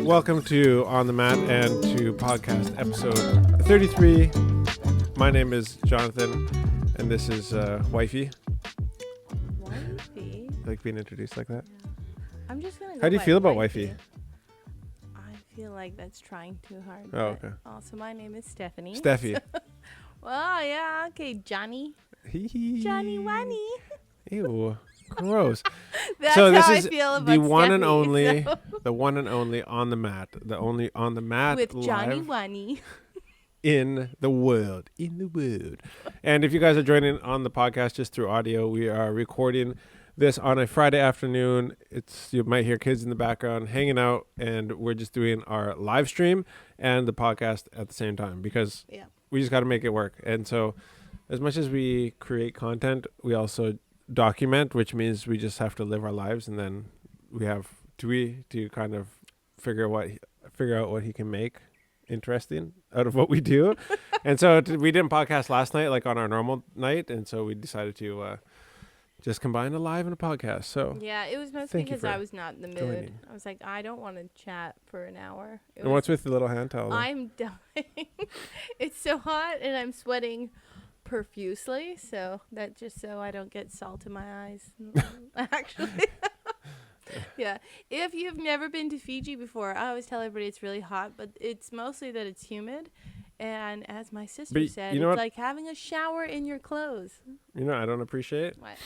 Welcome to On the Mat and to podcast episode 33. My name is Jonathan, and this is Wifey. Wifey? Like being introduced like that? Yeah. I'm just gonna go How do you by feel about Wifey? I feel like that's trying too hard. Oh, okay. Also, my name is Stephanie. Steffi. Well, yeah, okay, Johnny. Johnny Wanny. Ew. Gross. That's So this how is I feel about the one and Steffi, only, so- the one and only On the Mat, the only On the Mat with Johnny live Wanny. in the world. And if you guys are joining on the podcast just through audio, we are recording this on a Friday afternoon. You might hear kids in the background hanging out, and we're just doing our live stream and the podcast at the same time because we just got to make it work. And so as much as we create content, we also document, which means we just have to live our lives, and then we have to kind of figure out what he can make interesting out of what we do. And so we didn't podcast last night like on our normal night, and so we decided to just combine a live and a podcast. So Yeah, it was mostly because I was not in the mood. joining. I was like, I don't want to chat for an hour. And what's with the little hand towel? I'm dying. It's so hot and I'm sweating profusely, so that just so I don't get salt in my eyes. Actually. Yeah. If you've never been to Fiji before, I always tell everybody it's really hot, but it's mostly that it's humid. And as my sister But said, you know it's what? like having a shower in your clothes. You know, I don't appreciate What?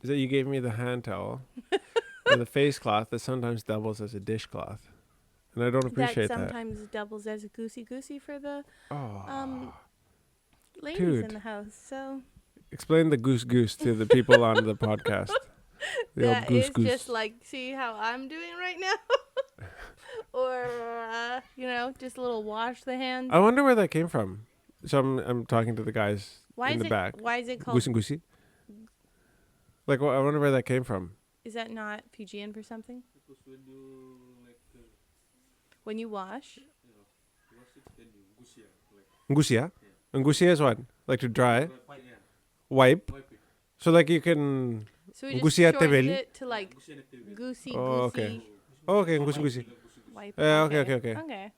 is that you gave me the hand towel and the face cloth that sometimes doubles as a dishcloth, and I don't appreciate That sometimes doubles as a goosey for the Oh, ladies dude. in the house. So explain the goose to the people on the podcast. The old that goose is just like, see how I'm doing right now? Or, just a little wash the hands. I wonder where that came from. So I'm talking to the guys in the back. Why is it called? Goose and goosey? Like, I wonder where that came from. Is that not Fijian for something? When you wash? Ngusia? And ngusia is what? Like to dry? Wipe? So like you can... So we just Ngusia shortened tebeli? it to like goosey, Oh, goosey. okay. Oh, okay, ngusi. Wipe. Okay. Okay.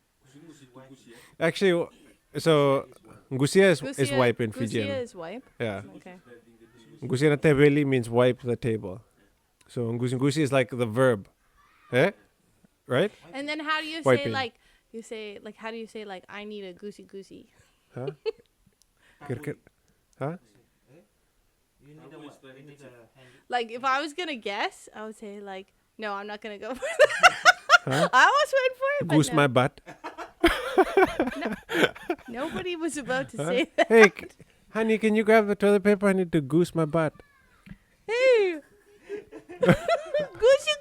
Actually, so ngusia is wipe in Fijian. Gusia is wipe. Yeah. Okay. Ngusia na tebeli means wipe the table. So ngusi is like the verb. Eh? Right? And then how do you Wiping. how do you say I need a goosey? Huh? Huh? Like if I was gonna guess, I would say no, I'm not gonna go for that. Huh? I almost went for it. Goose but my butt. Nobody was about to Huh? say that. Hey, honey, can you grab the toilet paper? I need to goose my butt. Hey, goosey.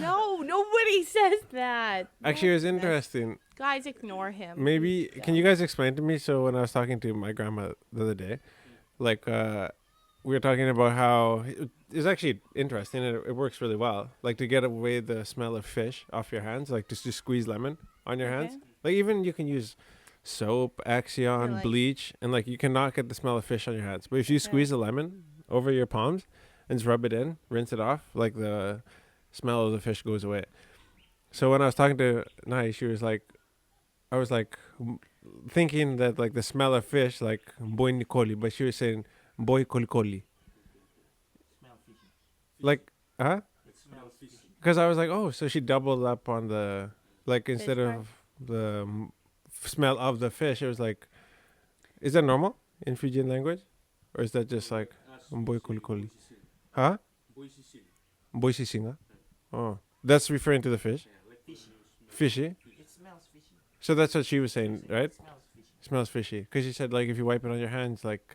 No, nobody says that. Actually, it was Nobody does. interesting. Guys, ignore him. Maybe, He's can you dumb. guys explain to me? So when I was talking to my grandma the other day, we were talking about how it's actually interesting and it works really well. Like to get away the smell of fish off your hands, like just to squeeze lemon on your hands. Okay. Like even you can use soap, Axion, like- bleach, and like you cannot get the smell of fish on your hands. But if you squeeze a lemon over your palms and just rub it in, rinse it off, like the smell of the fish goes away. So when I was talking to Nai, I was thinking that like the smell of fish, like boy nikoli, but she was saying boy kolikoli. Like, huh? Because I was like, oh, so she doubled up on the, like instead part. of the smell of the fish, it was like, is that normal in Fijian language? Or is that just like boy kolikoli? Huh? Boy sisinga? Oh, that's referring to the fish? Fishy? It smells fishy. So that's what she was saying, right? It smells fishy. Smells fishy. Because she said, like, if you wipe it on your hands, like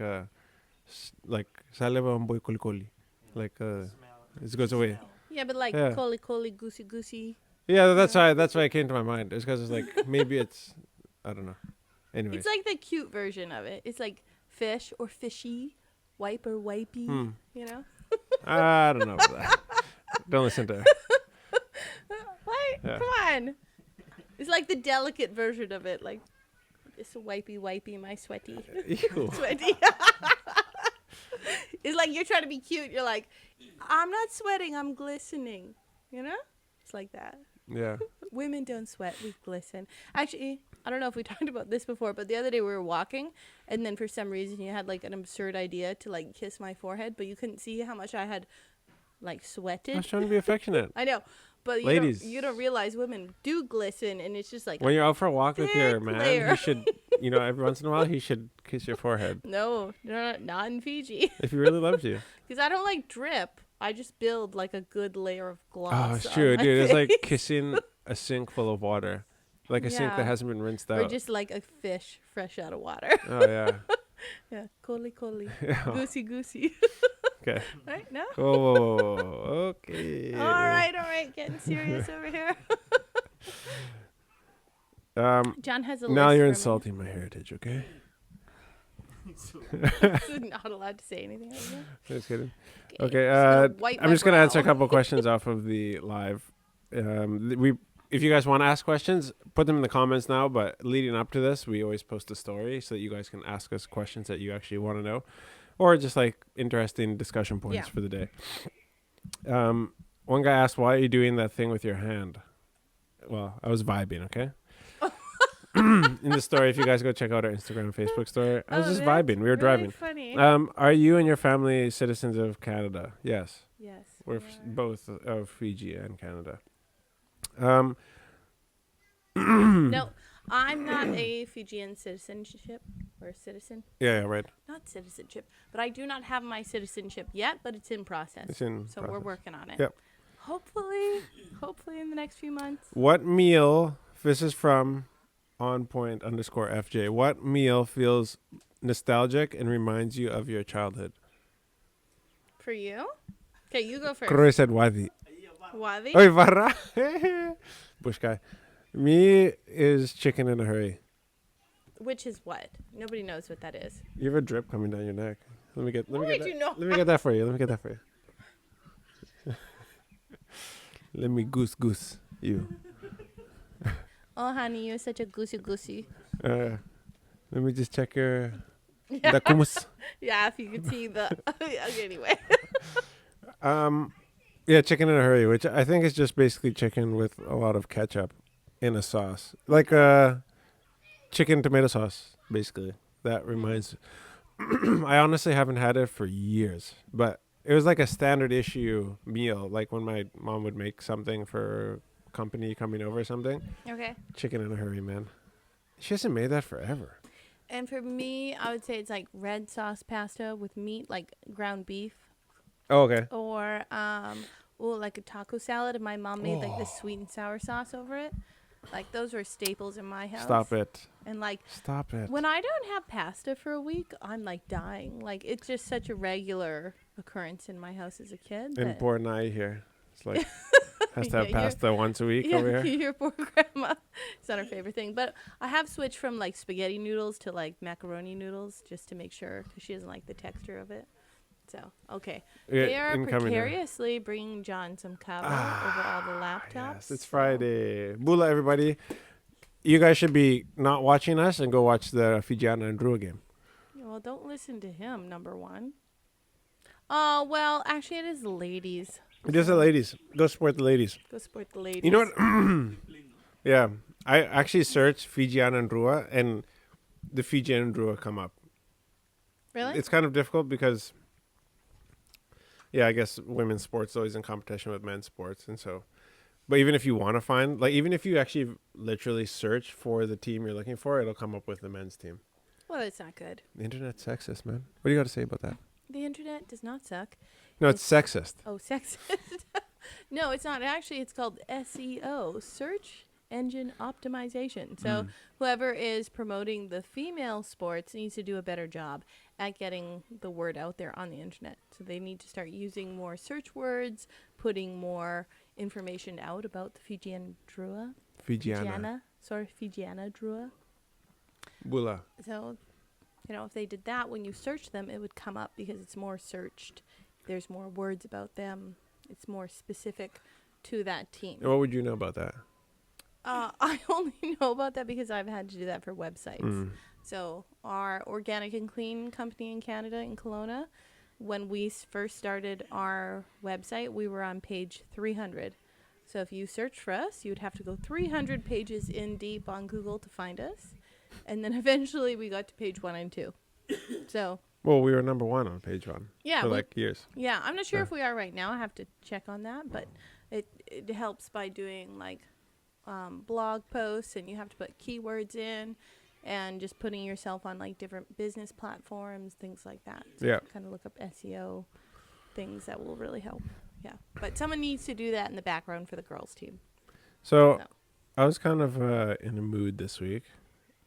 saliva on boy kolikoli. Like, it goes away. Yeah, but like Yeah. coli, goosey. Yeah, that's why it came to my mind. It's because it's like, maybe it's, I don't know. Anyways. It's like the cute version of it. It's like fish or fishy, wipe or wipey. You know. I don't know about that. Don't listen to her. What? Yeah. Come on. It's like the delicate version of it, like this wipey, my sweaty. Ew. Sweaty. It's like you're trying to be cute. You're like, I'm not sweating, I'm glistening. You know? It's like that. Yeah. Women don't sweat. We glisten. Actually, I don't know if we talked about this before, but the other day we were walking, and then for some reason you had like an absurd idea to like kiss my forehead, but you couldn't see how much I had like I sweated. was trying to be affectionate. I know, but Ladies. you don't realize women do glisten, and it's just like When you're out for a walk with your thick man, layer. he should, every once in a while, he should kiss your forehead no, not in Fiji, if he really loves you. because I don't like drip. I just build like a good layer of gloss. Oh, it's on true, my dude. It's like face. kissing a sink full of water, like a sink that Yeah. hasn't been rinsed Or out. just like a fish fresh out of water. Oh yeah. Yeah, colly colly, Yeah. goosey goosey. Okay. Right? No? Oh, okay. All right. Getting serious over here. John has a Now list you're for insulting my heritage, okay? me. Not allowed to say anything like that. Just kidding. Okay, Okay, just gonna wipe I'm my just gonna answer a brow. couple of questions off of the live. If you guys want to ask questions, put them in the comments now. But leading up to this, we always post a story so that you guys can ask us questions that you actually want to know, or just like interesting discussion points Yeah. for the day. One guy asked, "Why are you doing that thing with your hand?" Well, I was vibing. Okay. In the story, if you guys go check out our Instagram and Facebook story, I was just that's vibing. We were really driving. Funny. Are you and your family citizens of Canada? Yes. yes. We're we are. both of Fiji and Canada. No, I'm not a Fijian citizenship or citizen. Yeah, right. Not citizenship, but I do not have my citizenship yet. But it's in process. It's in so we're process. working on it. Yep. Hopefully in the next few months. What meal? This is from onpoint_FJ. What meal feels nostalgic and reminds you of your childhood? For you? Okay, you go first. Croy said wadi. Wadi? Oi, varra. Bush guy. Me is chicken in a hurry. Which is what? Nobody knows what that is. You have a drip coming down your neck. Let me get I that. do not. Let me get that for you. Let me goose you. Oh, honey, you're such a goosey. Let me just check your Yeah. the kumus. Yeah, if you could see the. Okay, anyway. Yeah, chicken in a hurry, which I think is just basically chicken with a lot of ketchup in a sauce, like chicken tomato sauce, basically. That reminds. I honestly haven't had it for years, but it was like a standard issue meal, like when my mom would make something for company coming over or something. Okay. Chicken in a hurry, man. She hasn't made that forever. And for me, I would say it's like red sauce pasta with meat, like ground beef, Oh, okay. or like a taco salad. And my mom made like this sweet and sour sauce over it. Like those were staples in my house. Stop it. And like Stop it. when I don't have pasta for a week, I'm like dying. Like it's just such a regular occurrence in my house as a kid. And that- poor Nai here. It's like has to have Yeah, you're- pasta once a week over here. your poor grandma. It's not her favorite thing. But I have switched from like spaghetti noodles to like macaroni noodles just to make sure because she doesn't like the texture of it. So, okay. Yeah, They are incoming now. precariously bringing John some kava over all the laptops. Yes, it's so- Friday. Bula, everybody. You guys should be not watching us and go watch the Fijian and Drua game. Well, don't listen to him, number one. Oh, well, actually, it is the ladies. Just the ladies. Go support the ladies. Go support the ladies. You know what? Yeah. I actually searched Fijian and Drua, and the Fijian and Drua come up. Really? It's kind of difficult because, yeah, I guess women's sports is always in competition with men's sports. And so, but even if you want to find, like, even if you actually literally search for the team you're looking for, it'll come up with the men's team. Well, it's not good. The internet's sexist, man. What do you got to say about that? The internet does not suck. No, it's sexist. Oh, sexist. No, it's not. Actually, it's called SEO, Search Engine Optimization. So whoever is promoting the female sports needs to do a better job at getting the word out there on the internet. So they need to start using more search words, putting more information out about the Fijian Drua. Fijiana. Fijiana Drua. Bula. So, if they did that, when you search them, it would come up because it's more searched. There's more words about them. It's more specific to that team. And what would you know about that? I only know about that because I've had to do that for websites. Mm. So our organic and clean company in Canada, in Kelowna, when we first started our website, we were on page 300. So if you search for us, you would have to go 300 pages in deep on Google to find us. And then eventually we got to page 1 and 2. So Well, we were number 1 on page 1 yeah, for like years. yeah, I'm not sure Yeah. if we are right now. I have to check on that, but it helps by doing like blog posts, and you have to put keywords in and just putting yourself on like different business platforms, things like that. So Yeah. kind of look up SEO things that will really help. Yeah. But someone needs to do that in the background for the girls team. So So. I was kind of in a mood this week,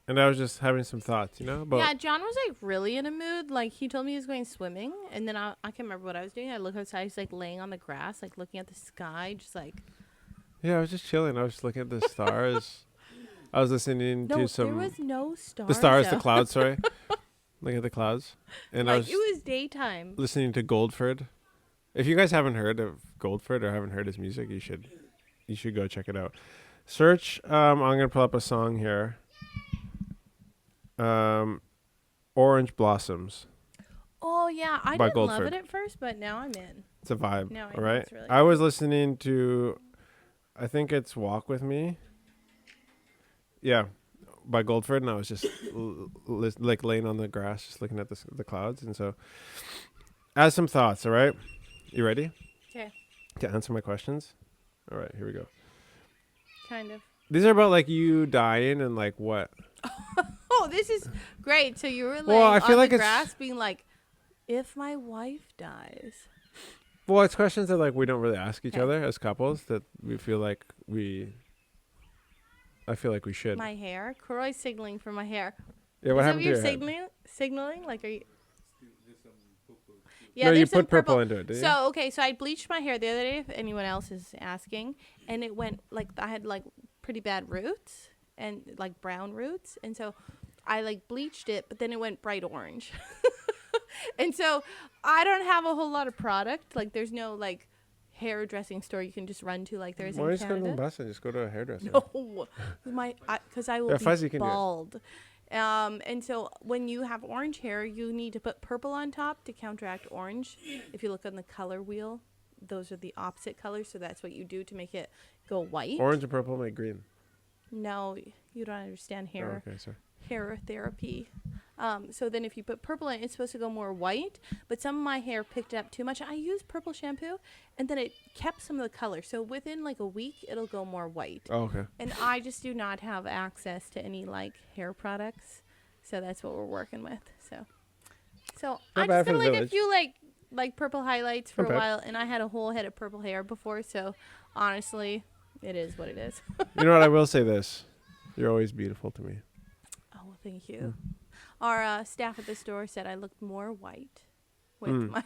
and I was just having some thoughts, about Yeah, John was like really in a mood. Like he told me he was going swimming, and then I can't remember what I was doing. I look outside, he's like laying on the grass, like looking at the sky, just like. Yeah, I was just chilling. I was just looking at the stars. I was listening No, to some. there was no stars. The stars, though. the clouds. Sorry, looking at the clouds, and I Like was it was daytime. listening to Goldford. If you guys haven't heard of Goldford or haven't heard his music, you should go check it out. Search. I'm gonna pull up a song here. Orange Blossoms. Oh yeah, I By didn't love Goldford. it at first, but now I'm in. It's a vibe. No, I all think right. it's really I was listening to, I think it's Walk With Me. Yeah, by Goldford, and I was just like laying on the grass, just looking at the clouds, and so. As some thoughts, all right. You ready? Okay, To answer my questions? All right, here we go. kind of. These are about like you dying and like what? Oh, this is great. So you were laying Well, I feel on like the it's- grass, being like, "If my wife dies." Well, it's questions that like we don't really ask each Okay. other as couples that we feel like I feel like we should. My hair. Croy's signaling for my hair. Yeah, what Is that happened what to you're your head? signaling? Like, are you? Yeah, No, you there's some put purple purple. into it, did you? So okay, so I bleached my hair the other day. If anyone else is asking, and it went like I had like pretty bad roots and like brown roots, and so I like bleached it, but then it went bright orange. And so I don't have a whole lot of product. Like there's no like hairdressing store you can just run to like there is Why don't in you just go to the Canada. bus and just go to a hairdresser? No, because I will Yeah, be Fuzzy can do it. bald. And so when you have orange hair, you need to put purple on top to counteract orange. If you look on the color wheel, those are the opposite colors. So that's what you do to make it go white. Orange and purple make green. No, you don't understand Oh, hair okay, sorry. hair therapy. So then if you put purple in, it's supposed to go more white. But some of my hair picked up too much. I used purple shampoo, and then it kept some of the color. So within like a week, it'll go more white. Oh, okay. And I just do not have access to any like hair products, so that's what we're working with. So I bad just for got the like village. a few like purple highlights for Okay. a while, and I had a whole head of purple hair before. So honestly, it is what it is. You know what? I will say this: you're always beautiful to me. Oh, well, thank you. Our staff at the store said I looked more white with my.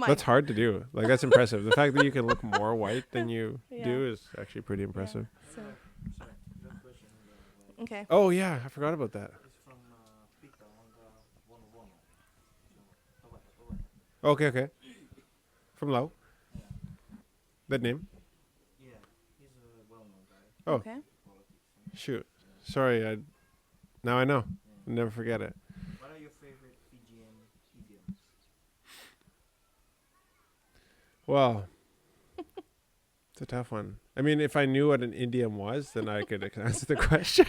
That's hard to do. Like that's impressive. The fact that you can look more white than you Yeah. do is actually pretty impressive. Yeah, so. Okay. Oh yeah, I forgot about that. Okay. From Lau. That name? Oh. Okay. Shoot. Sorry. Now I know. I'll never forget it. What are your favorite Fijian idioms? Well, it's a tough one. I mean, if I knew what an idiom was, then I could answer the question.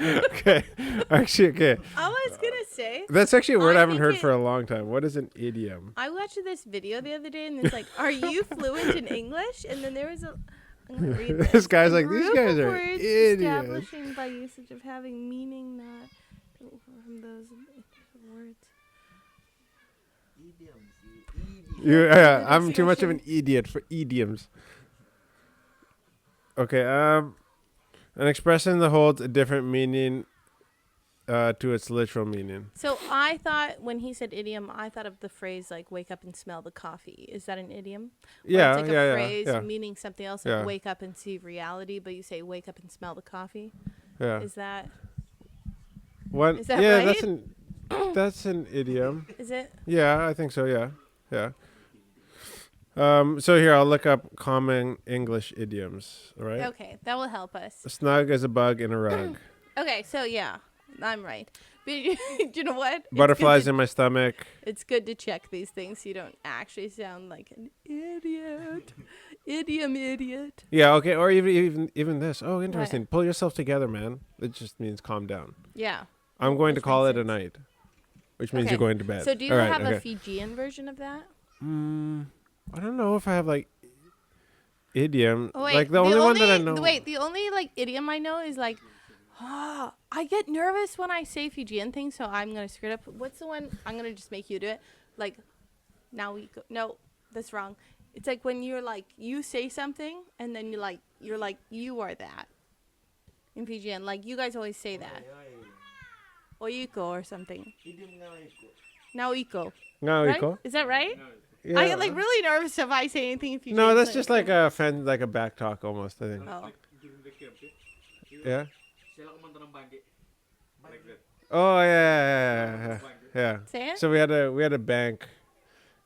Okay. Actually, okay. I was gonna say. That's actually a word I haven't think heard it- for a long time. What is an idiom? I watched this video the other day, and it's like, "Are you fluent in English?" And then there was a. I'm gonna read this. This guy's A like, these group guys of are words idiots. establishing by usage of having meaning not from those words. Idioms. Yeah, I'm too much of an idiot for idioms. Okay, an expression that holds a different meaning to its literal meaning. So I thought when he said idiom, I thought of the phrase like "wake up and smell the coffee." Is that an idiom? Where Yeah, it's like yeah, a yeah, phrase yeah. meaning something else, like Yeah. "wake up and see reality," but you say "wake up and smell the coffee." Yeah. Is that? What? is that yeah, right? that's an idiom. Is it? Yeah, I think so. Yeah. So here I'll look up common English idioms. All right. Okay, that will help us. Snug as a bug in a rug. Okay, so yeah, I'm right. But you know what? Butterflies in my stomach. It's good to check these things so you don't actually sound like an idiot. Idiot. Yeah, okay. Or even this. Oh, interesting. Pull yourself together, man. It just means calm down. Yeah. I'm going to Which call makes it a sense. night, which means Okay. you're going to bed. So do you All right, have a okay. Fijian version of that? I don't know if I have like idiom. Oh, wait. Like the only one that I know. Wait, the only like idiom I know is like, I get nervous when I say Fijian things, so I'm gonna screw it up. What's the one? I'm gonna just make you do it. Like, now we go. No, that's wrong. It's like when you're like you say something and then you're like you are that in Fijian. Like you guys always say that. Oiko or something. Idiom nga iko. Now iko. No, Right? Iko? Is that right? Yeah. I get like really nervous if I say anything in Fijian. No, that's just like a like a back talk almost. I think. Oh. Yeah. Sila kumanta ng bangge. Like that. Oh yeah. Say it. So we had a bank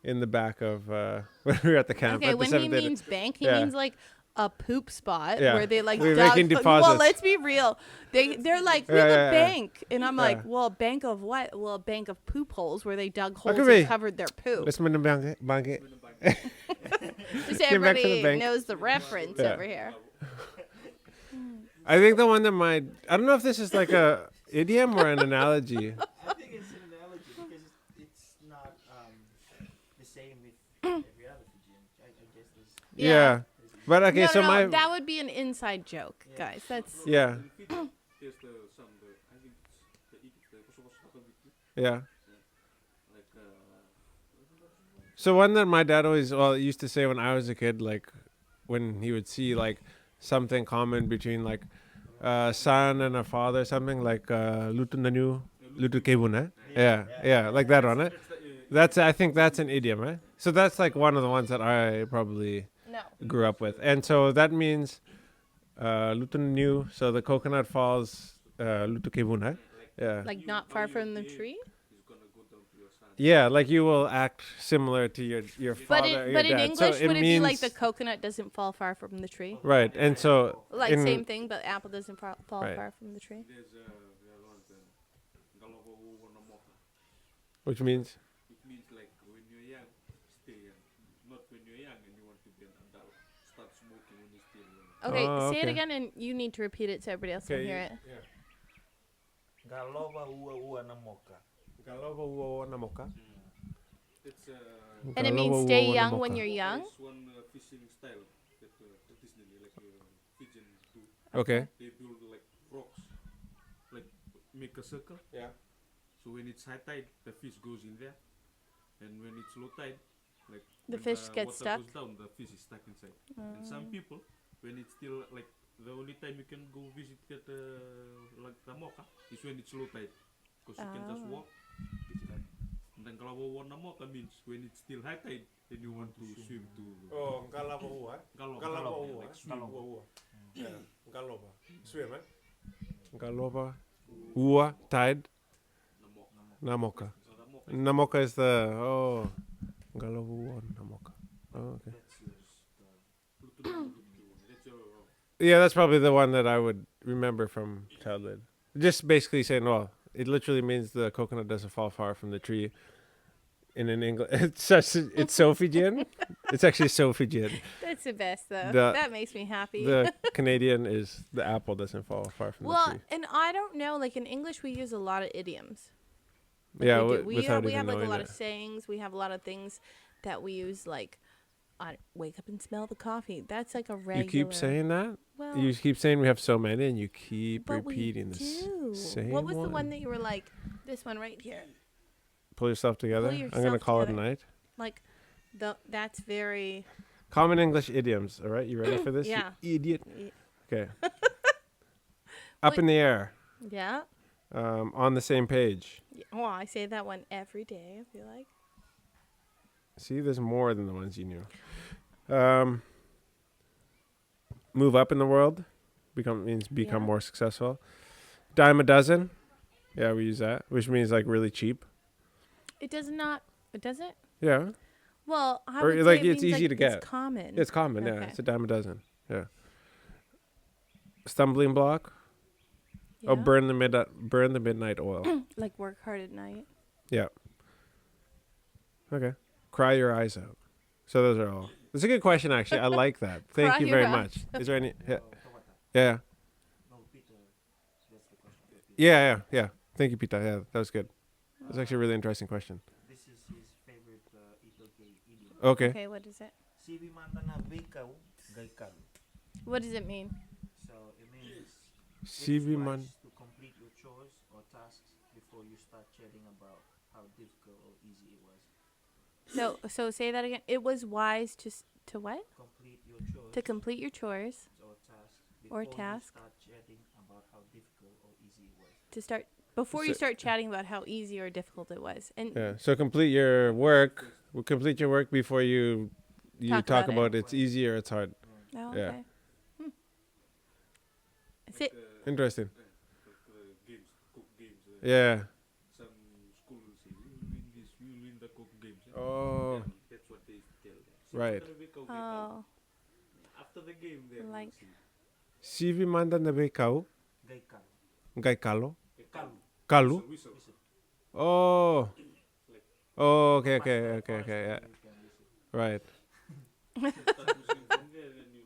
in the back of when we were at the camp. Okay, at the when he Seventh Day- means bank, he Yeah. means like a poop spot Yeah. where they like We're dug. making Well, deposits. let's be real. They're like we have Yeah. a bank, and I'm like, Yeah. well, a bank of what? Well, a bank of poop holes where they dug holes could be. and covered their poop. Let's move the bank. Just Get back to the everybody bank. knows the reference Yeah. over here. I think the one that might. I don't know if this is like a idiom or an analogy. I think it's an analogy because it's not the same with every other Fijian. I guess this. Yeah. But okay, no, so no, my that would be an inside joke, guys. That's yeah. Yeah. So one that my dad always used to say when I was a kid, like when he would see like something common between like a son and a father, something like lutu nanu, lutu kebuna. Yeah, like that one. I think that's an idiom, eh? So that's like one of the ones that I probably no. grew up with, and so that means lutu nanu. So the coconut falls lutu kebuna. Yeah. Like not far from the tree. Yeah, like you will act similar to your But father. or in, your but in dad. English, so would it be like means- the coconut doesn't fall far from the tree? right? And so Like in- same thing, but apple doesn't fall Right. far from the tree. which means It means like when you're young, stay young. Not when you're young and you want to be an adult. Start smoking when you're still young. Okay, Oh, say it okay. again, and you need to repeat it so everybody else can hear it. Galova ua na moka. It's And it means stay young when you're young. There's one fishing style that traditionally like Fijian do. Okay. They build like rocks, like make a circle. Yeah. So when it's high tide, the fish goes in there, and when it's low tide, like The when fish gets water stuck? goes down, the fish is stuck inside. And some people, when it's still like the only time you can go visit at like the Moka is when it's low tide, because you can just Oh. walk. And then kalau warna Moka means when it's still high tide, then you want to swim to Oh, galava Galova, like swim. Galova. Swim, eh? Galova. Ua, tide. Namoka. So the Moka Namoka is the Galova ua namoka. Oh, okay. that's your Yeah, that's probably the one that I would remember from childhood. Just basically saying, well, it literally means the coconut doesn't fall far from the tree. In an English, it's so Fijian. It's actually so Fijian. That's the best, though. The- that makes me happy. The Canadian is the apple doesn't fall far from the well, tree. and I don't know. Like in English, we use a lot of idioms. Like Yeah, we do. without we even have like a knowing lot it. of sayings. We have a lot of things that we use. Like, I wake up and smell the coffee. That's like a regular. You keep saying that? Well, You keep saying we have so many, and you keep but we repeating the do. same What was the one. one that you were like? This one right here. Pull yourself together. I'm gonna yourself call it a together. night. Like, that's very. Common English idioms. All right, you ready for this? Yeah. You idiot. y- Okay. Up in the air. Yeah. On the same page. Oh, I say that one every day. I feel like. See, there's more than the ones you knew. Move up in the world. Means become Yeah. more successful. Dime a dozen. Yeah, we use that, which means like really cheap. It does not. It doesn't. Yeah, Well, I Or, would like, say it it's means, easy like, to get. It's common. it's common. Yeah, Okay. it's a dime a dozen. Yeah. Stumbling block. You Oh, know? burn the midnight oil. Like work hard at night. Yeah. Okay. Cry your eyes out. So those are all. It's a good question, actually. I like that. Thank Cry you your very eyes much. Is there any? Yeah. Tawata. Yeah. No, Peter. That's the question. for Peter. Yeah. Thank you, Pita. Yeah, that was good. That's actually a really interesting question. This is his favorite idiom. Okay. Okay, what is it? Sibi mantana vikau gaikal. What does it mean? So it means CV it's man. wise to complete your chores or tasks before you start chatting about how difficult or easy it was. So say that again. It was wise to what? Complete your chores To complete your chores. or tasks Or before task. you start chatting about how difficult or easy it was. To start before you So- start chatting about how easy or difficult it was. And Yeah. So complete your work. We'll complete your work before you Talk about about it. it's easy or it's hard. oh, Yeah. okay. Say, Interesting. Games, cook games. Yeah. Some school will say, we will win this, we will win the cook games. Oh. Then that's what they tell them. So Right. oh, After the game, then Like- we'll see. CV manda na kau Gaikal. gai kalo Kalu. kalu. Whistle. Whistle. Oh. Oh. Okay. Past the Okay. forest, Yeah. then you can whistle. Right. Start whistling from there, then you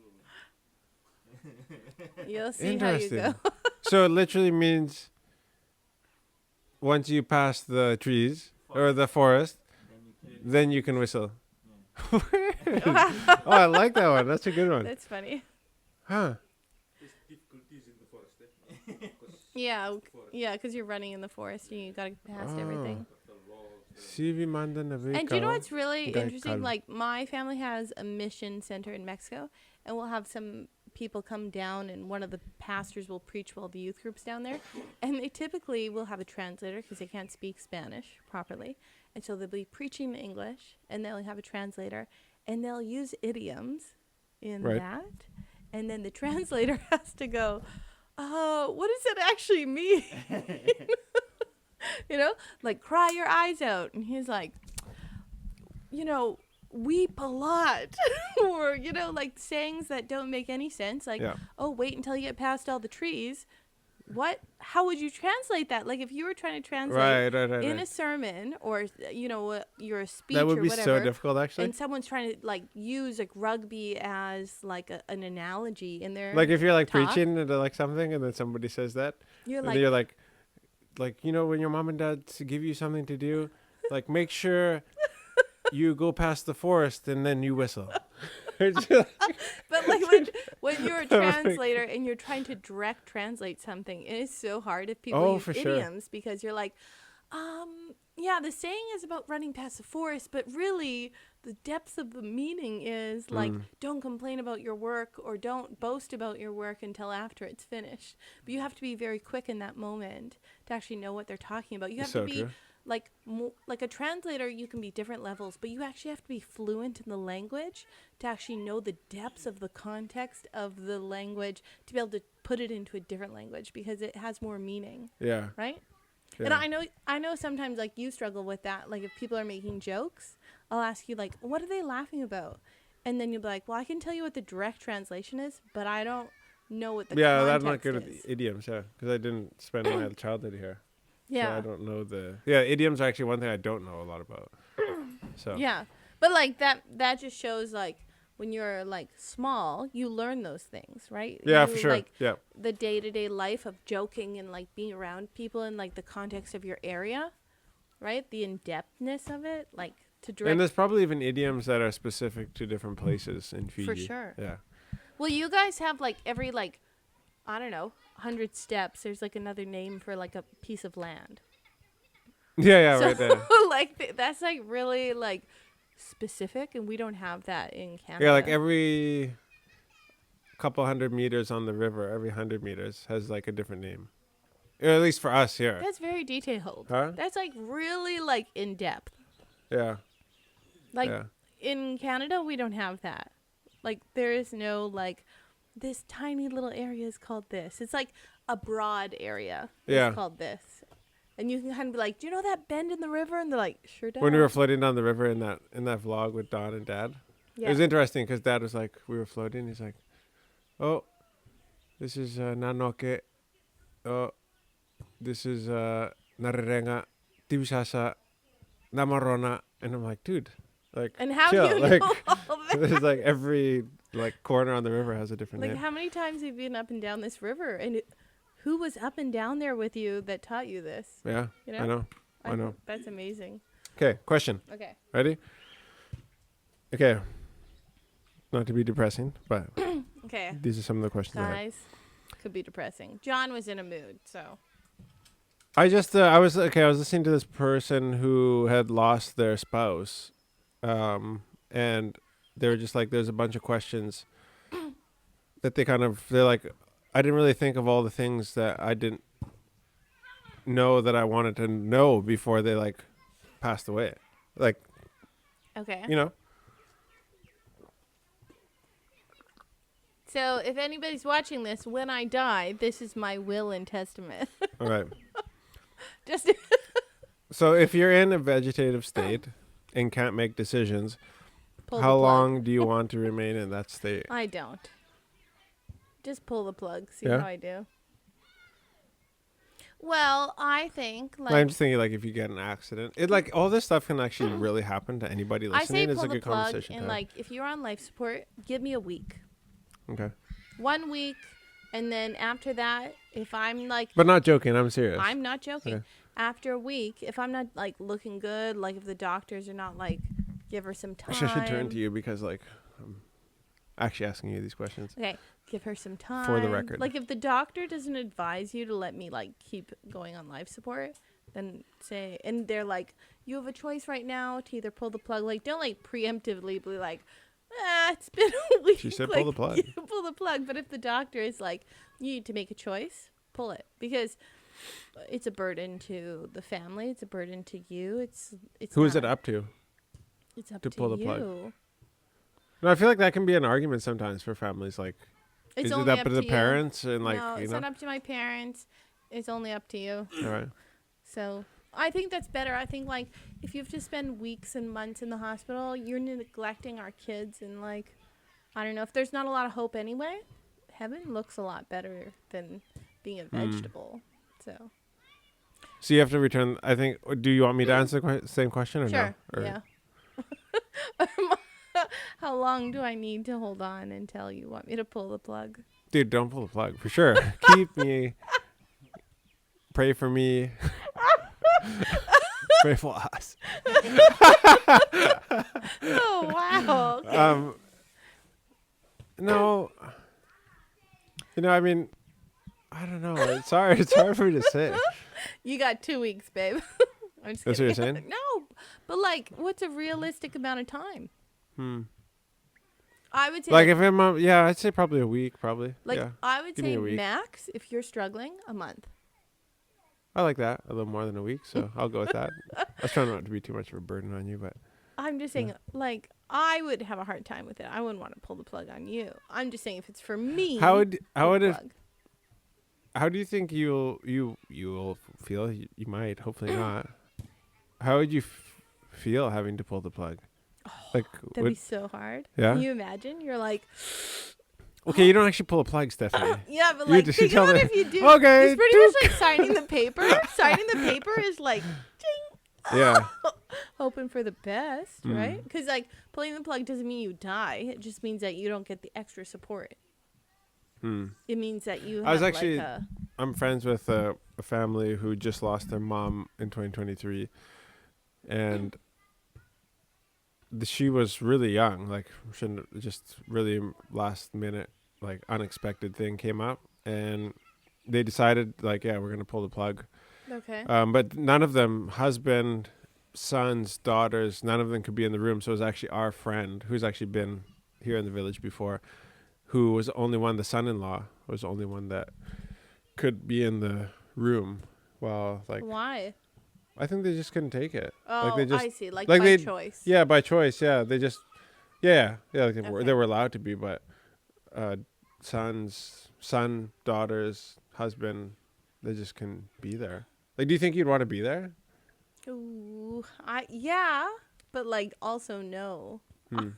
you'll see how you Interesting. go. So it literally means once you pass the trees or the forest, then you can whistle. Oh, I like that one. That's a good one. That's funny. Huh. there's difficulties in the forest. Because Yeah, it's the forest. yeah, because you're running in the forest and you gotta get past everything. The logs, CV manda na And do you know kau. what's really Gai interesting? Kalu. Like my family has a mission center in Mexico, and we'll have some people come down, and one of the pastors will preach while the youth group's down there, and they typically will have a translator because they can't speak Spanish properly, and so they'll be preaching in English, and they'll have a translator, and they'll use idioms in Right. that, and then the translator has to go, what does it actually mean? You know, like cry your eyes out, and he's like, weep a lot, or like sayings that don't make any sense, like Yeah. oh, wait until you get past all the trees. How would you translate that? Like if you were trying to translate Right. in a sermon, or your speech That would or be whatever, so difficult, actually. and someone's trying to like use like rugby as like an analogy in their Like if you're like talk. preaching into like something, and then somebody says that, you're and like, then you're like when your mom and dad give you something to do, like make sure you go past the forest and then you whistle. It's just- but like when you're a translator and you're trying to direct translate something, it is so hard if people use for sure. idioms, because you're like, yeah, the saying is about running past the forest, but really the depth of the meaning is like, don't complain about your work, or don't boast about your work until after it's finished. But you have to be very quick in that moment to actually know what they're talking about. You have So to be true. like like a translator. You can be different levels, but you actually have to be fluent in the language to actually know the depths of the context of the language, to be able to put it into a different language, because it has more meaning, yeah. right? Yeah. And I know sometimes like you struggle with that. Like if people are making jokes, I'll ask you like, what are they laughing about? And then you'll be like, well, I can tell you what the direct translation is, but I don't know what the Yeah, context I'm not good is. at idioms, yeah, because I didn't spend my childhood here. So Yeah. I don't know idioms are actually one thing I don't know a lot about. So Yeah. But like that just shows like when you're like small, you learn those things, right? yeah, You, for sure. Like Yeah. the day-to-day life of joking and like being around people in like the context of your area, right? The in-depthness of it, like to direct. And there's probably even idioms that are specific to different places in Fiji. For sure. Yeah. Well, you guys have like every like, I don't know, 100 steps. There's like another name for like a piece of land. Yeah, So, right there. like that's like really like specific, and we don't have that in Canada. Yeah, like every couple 100 meters on the river, every 100 meters has like a different name. Or at least for us here. That's very detailed. Huh? That's like really like in depth. Yeah. Like yeah. in Canada, we don't have that. Like there is no like this tiny little area is called this. It's like a broad area. Yeah. It's called this. And you can kind of be like, do you know that bend in the river? And they're like, sure do. When we were floating down the river in that vlog with Don and Dad, it was interesting because Dad was like, we were floating. He's like, oh, this is Nanoke. Oh, this is Nararenga Tivisasa Namarona, and I'm like, dude, like, And how chill. do you Like, know all that? there's like every like corner on the river has a different Like, name. how many times have you been up and down this river? And who was up and down there with you that taught you this? Yeah, You know? I know. I know. think that's amazing. Okay, question. Okay. Ready? Okay. Not to be depressing, but Okay. these are some of the questions I have. Guys, could be depressing. John was in a mood, so. I was listening to this person who had lost their spouse, and they were just like, there's a bunch of questions that they're like, I didn't really think of all the things that I didn't know that I wanted to know before they like passed away. Like, Okay. you know, So if anybody's watching this, when I die, this is my will and testament. all right. Just So if you're in a vegetative state and can't make decisions, pull the how plug. long do you want to remain in that state? I don't. Just pull the plug. See Yeah? how I do. Well, I think like I'm just thinking, like, if you get an accident, it like all this stuff can actually really happen to anybody I say listening. It's pull a the good plug conversation. and to have. like if you're on life support, give me a week. Okay, 1 week, and then after that, if I'm like but not joking. I'm serious. I'm not joking. Okay. After a week, if I'm not like looking good, like if the doctors are not like give her some time. I should turn to you because like I'm actually asking you these questions. Okay, give her some time. For the record. Like if the doctor doesn't advise you to let me like keep going on life support, then say, and they're like, you have a choice right now to either pull the plug. Like don't like preemptively be like, it's been a week. She said like, pull the plug. yeah, pull the plug. But if the doctor is like, you need to make a choice, pull it because it's a burden to the family. It's a burden to you. It's Who is it not- up to? It's up to to pull the you. plug? No, I feel like that can be an argument sometimes for families. Like, It's is it only up to the you. parents and like no, you it's know? not up to my parents. It's only up to you. All right. So I think that's better. I think like if you have to spend weeks and months in the hospital, you're neglecting our kids and like I don't know if there's not a lot of hope anyway. Heaven looks a lot better than being a vegetable. So So you have to return. I think. Do you want me to answer the same question or sure, no? Or yeah. How long do I need to hold on until you want me to pull the plug? Dude, don't pull the plug for sure. Keep me. Pray for me. Pray for us. Oh wow. Okay. No. You know, I mean, I don't know. It's hard. It's hard for me to say. You got 2 weeks, babe. I'm just That's what you're kidding. saying? No, but like, what's a realistic amount of time? I would say Like if I'm, yeah, I'd say probably a week. Probably. like yeah. I would Give me say a week. max if you're struggling a month. I like that a little more than a week, so I'll go with that. I was trying not to be too much of a burden on you, but I'm just saying, like, I would have a hard time with it. I wouldn't want to pull the plug on you. I'm just saying if it's for me. how would pull the it? plug. How do you think you'll feel? You might, hopefully not. How would you feel having to pull the plug? Like, That'd be so hard. Yeah? Can you imagine? You're like, okay, you don't actually pull a plug, Stephanie. yeah, but You like, just think tell about me, if you do. okay, It's pretty much like signing the paper. Signing the paper is like, Yeah. hoping for the best, Mm. right? Because like pulling the plug doesn't mean you die. It just means that you don't get the extra support. It means that you. I was have, actually- like a, I'm friends with a family who just lost their mom in 2023, and she was really young. Like, shouldn't just really last minute, like unexpected thing came up, and they decided like, yeah, we're gonna pull the plug. okay. But none of them, husband, sons, daughters, none of them could be in the room. So it was actually our friend who's actually been here in the village before, who was the only one, the son-in-law was the only one that could be in the room. Well, like, Why? I think they just couldn't take it. Oh, like they just, I see. Like like by they- choice. yeah, by choice. Yeah, they just, yeah, like they Okay. were allowed to be, but son, daughters, husband, they just couldn't be there. Like, do you think you'd want to be there? Ooh, yeah, but like also no. Hmm.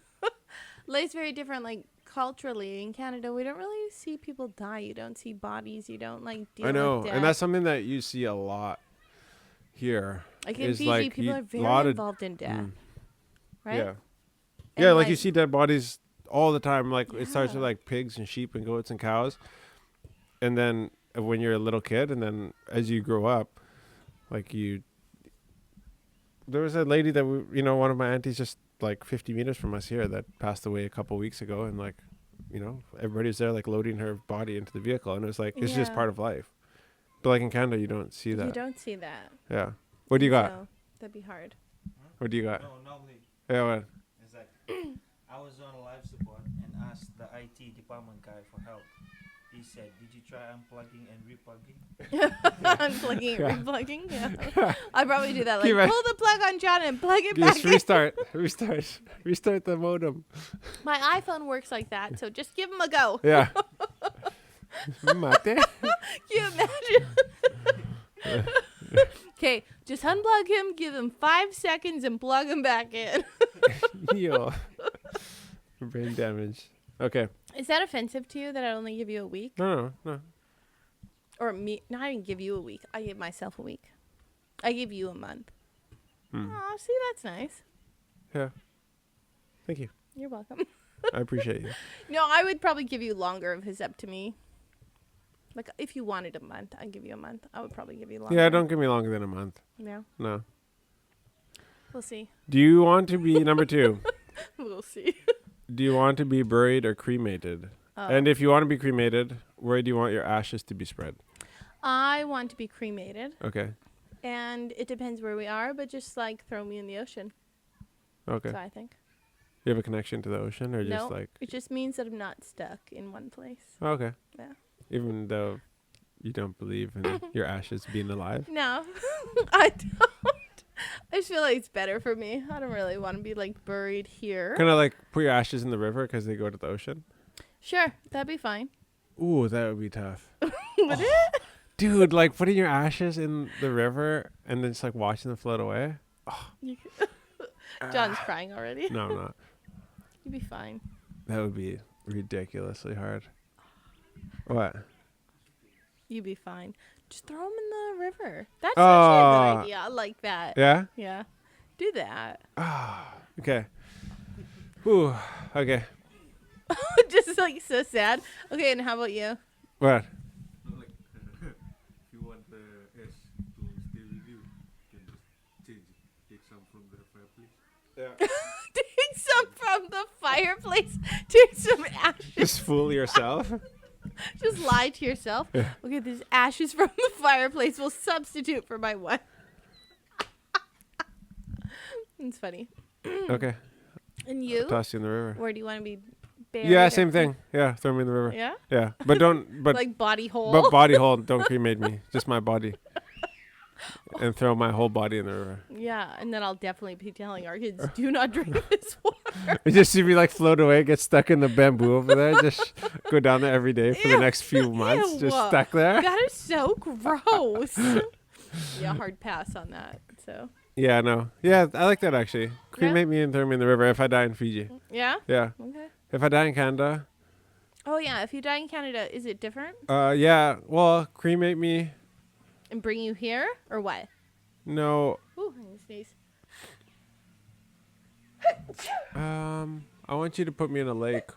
Like it's very different. Like culturally in Canada, we don't really see people die. You don't see bodies. You don't like deal I know, with death. and that's something that you see a lot here. Like in is Fiji, like people are lot very of- involved in death, Mm. right? Yeah. And, Yeah, like you see dead bodies all the time. Like it starts with Yeah. like pigs and sheep and goats and cows, and then when you're a little kid, and then as you grow up, like you. There was a lady that one of my aunties just like 50 meters from us here that passed away a couple weeks ago, and like, everybody was there like loading her body into the vehicle, and it was like it's just Yeah. part of life. But like in Canada, you don't see that. You don't see that. Yeah. What do you got? So that'd be hard. What do you got? No, normally Yeah. What? it's like I was on life support and asked the IT department guy for help. He said, "Did you try unplugging and replugging?" Unplugging and replugging. Yeah. I'd probably do that. Like, Can you pull the plug on John and plug it back Just in. restart the modem. My iPhone works like that, so just give him a go. Yeah. Mate. Can you imagine? Okay, just unplug him, give him 5 seconds, and plug him back in. Yo. Brain damage. Okay. Is that offensive to you that I only give you a week? No. Or me? Not even give you a week. I give myself a week. I give you a month. Hmm. Oh, see, that's nice. Yeah. Thank you. You're welcome. I appreciate you. No, I would probably give you longer of vasectomy. Like, if you wanted a month, I'd give you a month. I would probably give you longer. Yeah, don't give me longer than a month. Yeah, No. we'll see. Do you want to be number 2? We'll see. Do you want to be buried or cremated? Oh. And if you want to be cremated, where do you want your ashes to be spread? I want to be cremated, Okay. and it depends where we are, but just like throw me in the ocean. Okay. So I think. You have a connection to the ocean, or No, just like? it just means that I'm not stuck in one place. Okay. Yeah. Even though you don't believe in your ashes being alive. No, I don't. I just feel like it's better for me. I don't really want to be like buried here. Kind of like put your ashes in the river because they go to the ocean. Sure, that'd be fine. Ooh, that would be tough. Would it? Dude, like putting your ashes in the river and then just like watching them float away. You could- John's crying already. No, I'm not. You'd be fine. That would be ridiculously hard. What? You'd be fine. Just throw them in the river. That's actually a good idea. I like that. Yeah? Yeah. Do that. Okay. Ooh, okay. Just like so sad. Okay, and how about you? What? No, like, if you want the ash to stay with you, you can just change it. Take some from the fireplace. Yeah. Take some from the fireplace. Take some ashes. Just fool yourself. Just lie to yourself. Okay, there's ashes from the fireplace. We'll substitute for my wife. It's funny. Okay. And you? Toss you in the river. Where do you want to be buried? Yeah, or- same thing. Yeah, throw me in the river. Yeah? Yeah, but don't. But Like body hole? but body hold. Don't cremate me. Just my body. And throw my whole body in the river. Yeah, and then I'll definitely be telling our kids, do not drink this water. You just see me like float away, get stuck in the bamboo over there. Just go down there every day for the Ew. next few months. Just Ew. stuck there. That is so gross. Yeah, hard pass on that. So, Yeah, no. Yeah, I like that actually. Cremate me and throw me in the river if I die in Fiji. yeah? Yeah. Okay. If I die in Canada, Oh, yeah, if you die in Canada, is it different? yeah. Well, cremate me. And bring you here? Or what? No. Ooh, I'm going to sneeze. I want you to put me in a lake.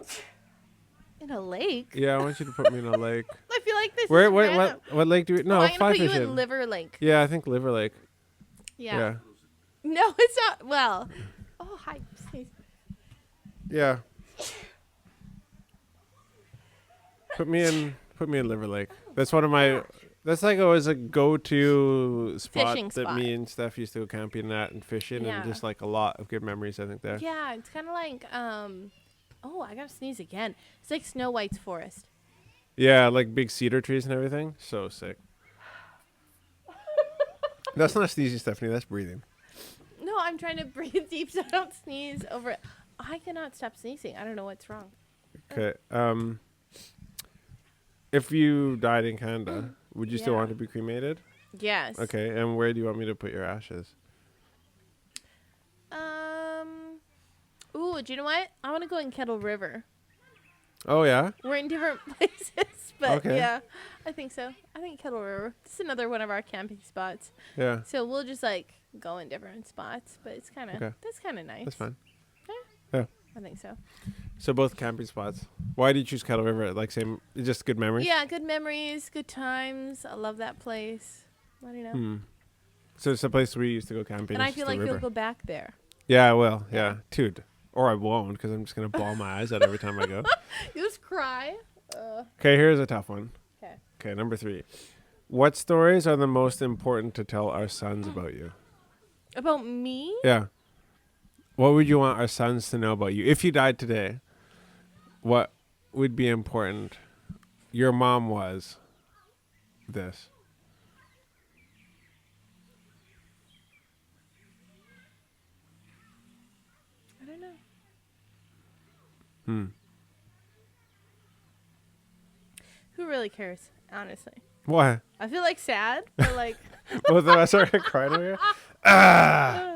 In a lake? Yeah, I want you to put me in a lake. I feel like this Where? is random. What lake do we? No, I'm going fly to put you in fishing. Liver Lake. Yeah, I think Liver Lake. Yeah. No, it's not. Well. Oh, hi. Sneeze. Yeah. Put me in Liver Lake. That's one of my. That's like always a go-to spot Fishing that spot. me and Steph used to go camping at and fishing, Yeah. and just like a lot of good memories. I think there. Yeah, it's kind of like, oh, I got to sneeze again. It's like Snow White's forest. Yeah, like big cedar trees and everything. So sick. That's not sneezing, Stephanie. That's breathing. No, I'm trying to breathe deep so I don't sneeze over it. I cannot stop sneezing. I don't know what's wrong. Okay. If you died in Canada, would you still Yeah. want to be cremated? Yes. Okay. And where do you want me to put your ashes? Ooh, do you know what? I want to go in Kettle River. Oh yeah. We're in different places, but Okay. yeah, I think so. I think Kettle River. This is another one of our camping spots. Yeah. So we'll just like go in different spots, but it's kind of Okay. that's kind of nice. That's fine. I think so. So both camping spots. Why did you choose Kettle River? Like same, just good memories. Yeah, good memories, good times. I love that place. I don't know. Hmm. So it's a place we used to go camping. And I it's feel just the like you'll river. go back there. Yeah, I will. Yeah, dude. Or I won't because I'm just gonna bawl my eyes out every time I go. You just cry. Okay, here's a tough one. 'Kay. Okay, number 3. What stories are the most important to tell our sons about you? About me? Yeah. What would you want our sons to know about you? If you died today, what would be important? Your mom was this. I don't know. Hmm. Who really cares, honestly? Why? I feel like sad, but like Both of us are crying over here. Ah!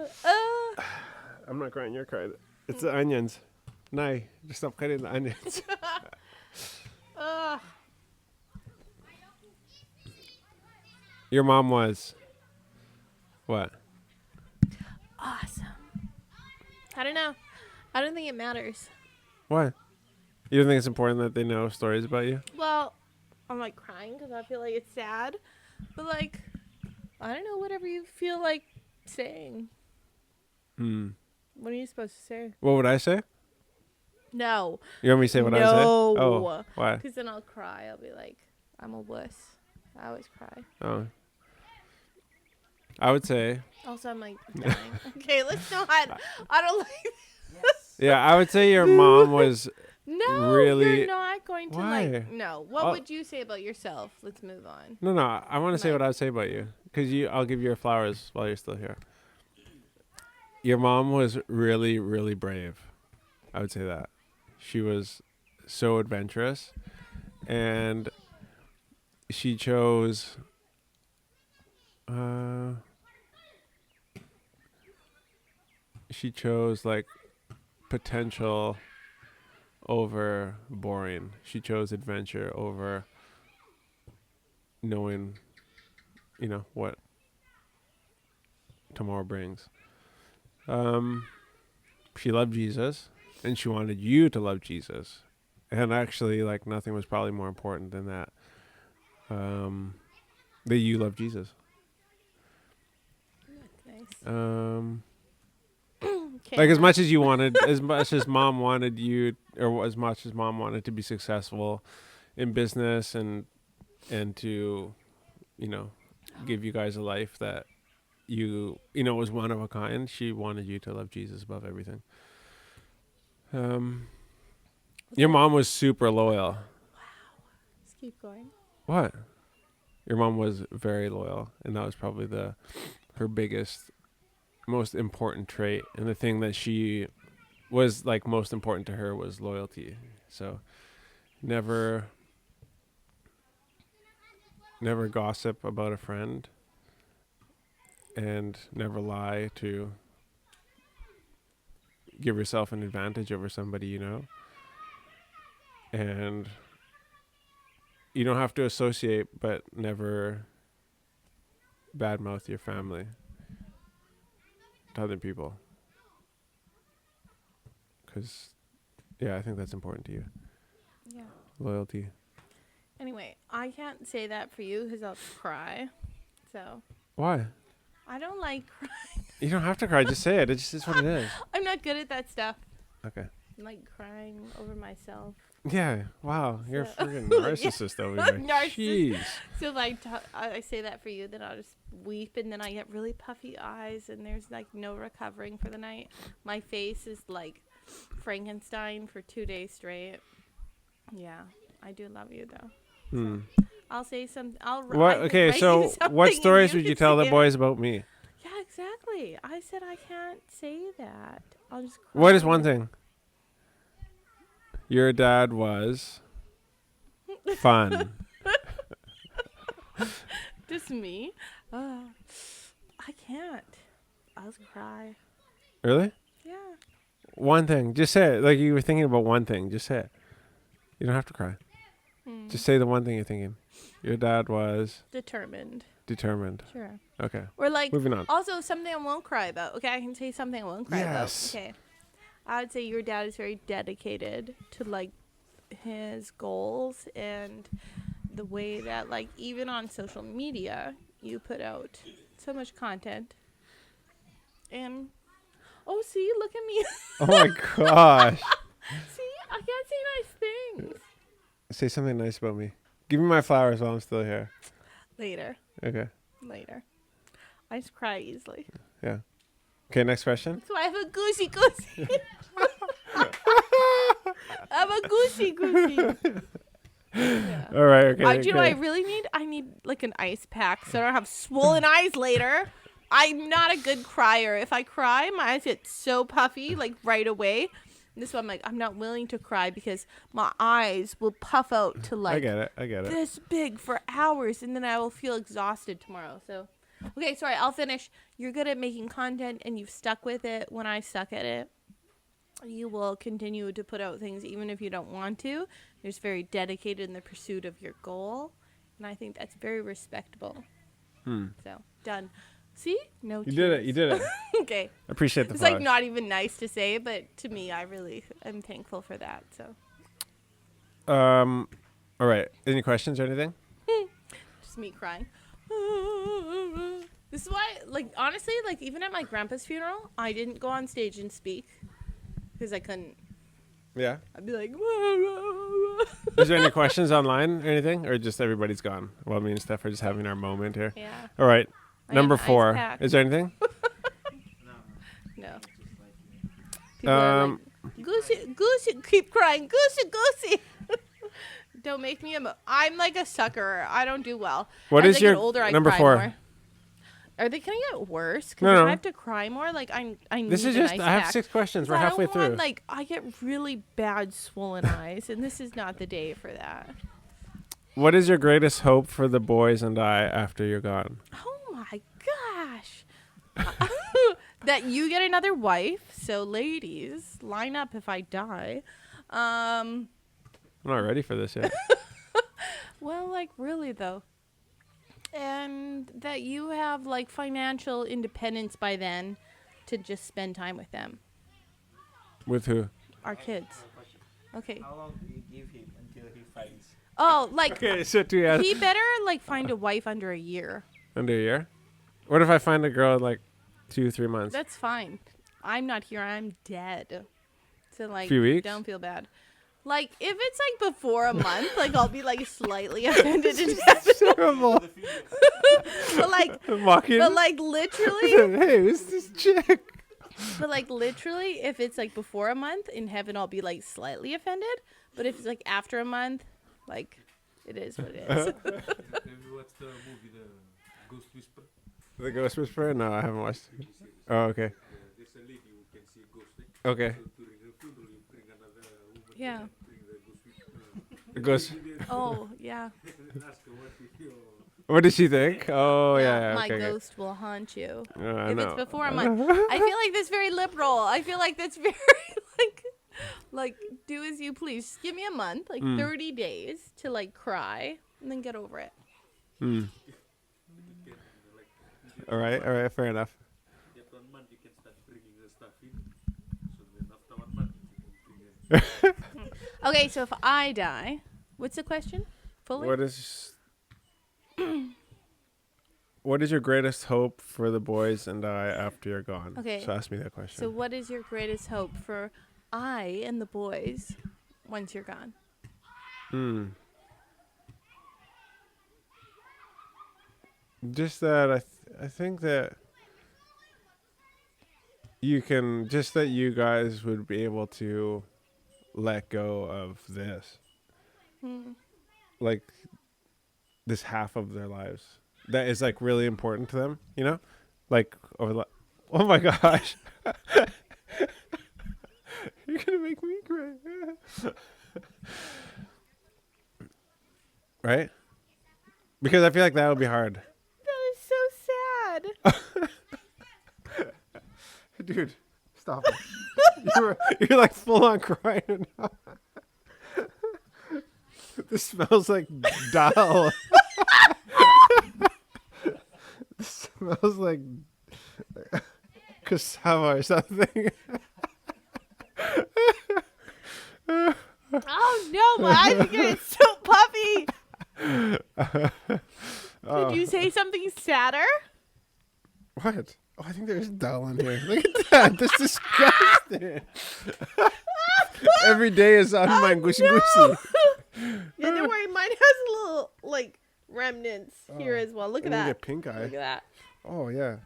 I'm not crying, you're crying. It's the onions. Nay, just stop cutting the onions. Your mom was what? awesome. I don't know. I don't think it matters. Why? You don't think it's important that they know stories about you? Well, I'm like crying because I feel like it's sad, but like I don't know. Whatever you feel like saying. Hmm. What are you supposed to say? What would I say? No. You want me to say what I would say? Oh, why? Because then I'll cry. I'll be like, I'm a wuss. I always cry. Oh. I would say, Also, I'm like dying. Okay, let's not. I don't like. Yes. yeah, I would say your mom was No, really. you're not going to Why? like. No. What Oh. would you say about yourself? Let's move on. No, I want to say Like- what I would say about you. Because I'll give you your flowers while you're still here. Your mom was really, really brave. I would say that. She was so adventurous. And she chose... she chose, like, potential over boring. She chose adventure over knowing, what tomorrow brings. She loved Jesus, and she wanted you to love Jesus. And actually, like, nothing was probably more important than that. That you love Jesus. Nice. Okay. Like, as much as you wanted, as much as mom wanted you, or as much as mom wanted to be successful in business and to, give you guys a life that was one of a kind, she wanted you to love Jesus above everything. Your mom was super loyal. Let's keep going. What? Your mom was very loyal, and that was probably her biggest, most important trait, and the thing that she was like most important to her was loyalty. So never gossip about a friend, and never lie to give yourself an advantage over somebody, and you don't have to associate, but never badmouth your family to other people. Because, I think that's important to you. Yeah. Loyalty. Anyway, I can't say that for you because I'll cry. So Why? I don't like crying. You don't have to cry. Just say it. It just is what it is. I'm not good at that stuff. Okay. I'm like crying over myself. Yeah. Wow. You're a So- freaking narcissist over here. Narcissist. Jeez. So if I say that for you, then I'll just weep, and then I get really puffy eyes, and there's like no recovering for the night. My face is like Frankenstein for 2 days straight. Yeah, I do love you though. Hmm. I'll say something. I What? can Okay. write you So, something what and stories you would you can tell the say it. boys about me? Yeah, exactly. I said I can't say that. I'll just. What is cry. one thing? Your dad was fun. Just me. I can't. I'll just cry. Really? Yeah. One thing. Just say it. Like you were thinking about one thing. Just say it. You don't have to cry. Just say the one thing you're thinking. Your dad was Determined. determined. Sure. Okay. Or like, Moving on. also something I won't cry about. Okay, I can say something I won't cry Yes. about. Okay. I would say your dad is very dedicated to like his goals and the way that like even on social media you put out so much content. And oh, see, look at me. Oh my gosh. See, I can't say nice things. Say something nice about me. Give me my flowers while I'm still here. Later. Okay. I just cry easily. Yeah. Okay, next question. So I have a goosey. I have a goosey. Yeah. All right, okay. Do you know what I okay. really need? I need like an ice pack so I don't have swollen eyes later. I'm not a good crier. If I cry, my eyes get so puffy like right away. And this one, I'm like, I'm not willing to cry because my eyes will puff out to like I get it. this big for hours, and then I will feel exhausted tomorrow. So, okay, sorry, I'll finish. You're good at making content, and you've stuck with it when I suck at it. You will continue to put out things even if you don't want to. You're just very dedicated in the pursuit of your goal, and I think that's very respectable. So, done. See? No You did it. You did it. Okay. I appreciate the It's like flowers. not even nice to say, but to me, I really am thankful for that. So, All right. Any questions or anything? just me crying. This is why, like, honestly, like, even at my grandpa's funeral, I didn't go on stage and speak because I couldn't. Yeah. I'd be like, Is there any questions online or anything? Or just everybody's gone? Well, me and Steph are just having our moment here. yeah, All right. I Number have an ice 4. pack. Is there anything? no. Just like People are like, Goosey, keep crying, Goosey. Don't make me I'm like a sucker. I don't do well. What As is I your get older, I number cry 4? more. Are they gonna get worse? Because No, if no. I have to cry more, like I need This is an just, ice I have pack. 6 questions. We're I halfway don't want, through. like, I get really bad swollen eyes, and this is not the day for that. What is your greatest hope for the boys and I after you're gone? Oh my gosh. That you get another wife. So ladies, line up if I die. I'm not ready for this yet. Well, like really though. And that you have like financial independence by then to just spend time with them. With who? Our kids. question. Okay. How long do you give him until he finds? Oh, like Okay, so 2 years. he better like find a wife under a year. Under a year? What if I find a girl in like 2-3 months? That's fine. I'm not here. I'm dead. So like, Few weeks? don't feel bad. Like if it's like before a month, like I'll be like slightly offended and happy. Terrible. But like, Mocking. but like literally, Hey, who's this chick? but like literally, if it's like before a month in heaven, I'll be like slightly offended. But if it's like after a month, like it is what it is. Have you watched the movie The Ghost Whisperer? The Ghost Whisperer? No, I haven't watched it. Oh, okay. There's a lady who can see ghosts. Like, Okay. so during her funeral, you bring another woman. Yeah. Bring the Ghost Whisperer. The Ghost. Oh yeah. Ask her what is your. What did she think? Oh, yeah. My okay, okay. ghost will haunt you. I If know. it's before a month, I feel like that's very liberal. I feel like that's very like do as you please. Just give me a month, like 30 days to like cry, and then get over it. All right, fair enough. Get 1 month, you can start bringing the stuff in. So then after 1 month, you can bring it. Okay, so if I die, what's the question? Fully? What is your greatest hope for the boys and I after you're gone? Okay. So ask me that question. So what is your greatest hope for I and the boys once you're gone? Just that I think that you can, just that you guys would be able to let go of this. Like this half of their lives that is like really important to them, you know? Like over the, oh my gosh. You're gonna make me cry. Right? Because I feel like that would be hard. That is so sad. Dude, stop it. You're like full on crying now. This smells like dal. This smells like cassava or something. Oh no, my eyes are getting so puffy. Did you say something sadder? What? Oh, I think there's dal in here. Look at that. That's disgusting. Every day is on my gushy gushy. Yeah, don't worry. Mine has a little like remnants here as well. Look at You that. get pink eye. Look at that. Oh yeah.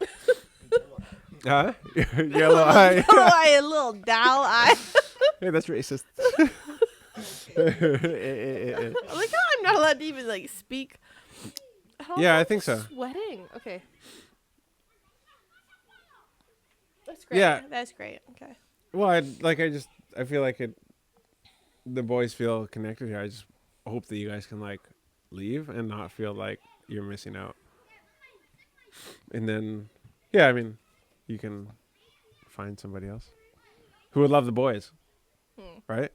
Huh? Yellow eye. Oh, I had a little doll eye. Hey, that's racist. Look how I'm not allowed to even like speak. Yeah, I think so. Sweating. Okay. That's great. Yeah. That's great. Okay. Well, I feel like the boys feel connected here. I just hope that you guys can like leave and not feel like you're missing out. And then, yeah, I mean, you can find somebody else who would love the boys, right?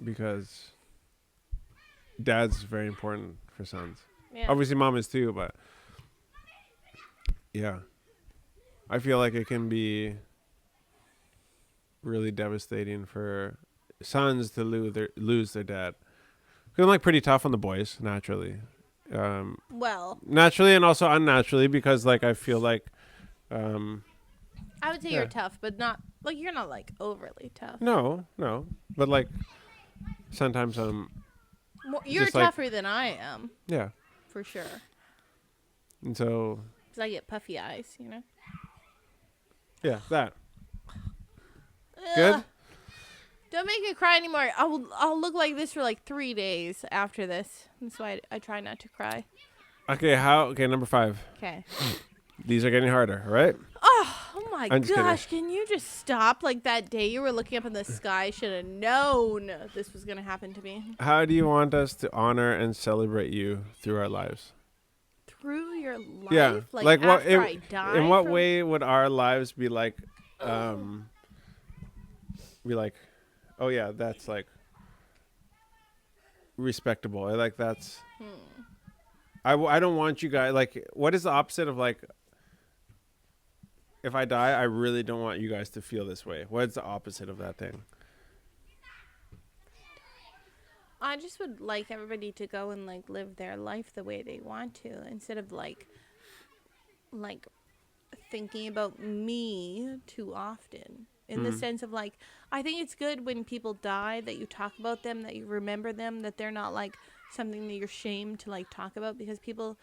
Because dad's very important for sons. Yeah. Obviously, mom is too, but yeah, I feel like it can be really devastating for sons to lose their dad. Feeling like pretty tough on the boys naturally, Well, naturally and also unnaturally because like I feel like, I would say Yeah. you're tough, but not like you're not like overly tough. no, but like sometimes You're just, like- tougher than I am, yeah, for sure. and so 'Cause I get puffy eyes, you know. yeah, that good. Ugh. Don't make me cry anymore. I'll look like this for like 3 days after this. That's why I try not to cry. Okay, number 5. Okay. These are getting harder, all right? Oh my I'm just kidding. gosh, can you just stop? Like that day you were looking up in the sky, should have known this was going to happen to me. How do you want us to honor and celebrate you through our lives? Through your life? Yeah, Like what? after I die? In what from- way would our lives be like? Be like, oh yeah, that's like respectable. I like that's. I don't want you guys like. What is the opposite of like? If I die, I really don't want you guys to feel this way. What's the opposite of that thing? I just would like everybody to go and like live their life the way they want to instead of like thinking about me too often. In the sense of like, I think it's good when people die that you talk about them, that you remember them, that they're not like something that you're shamed to like talk about because people,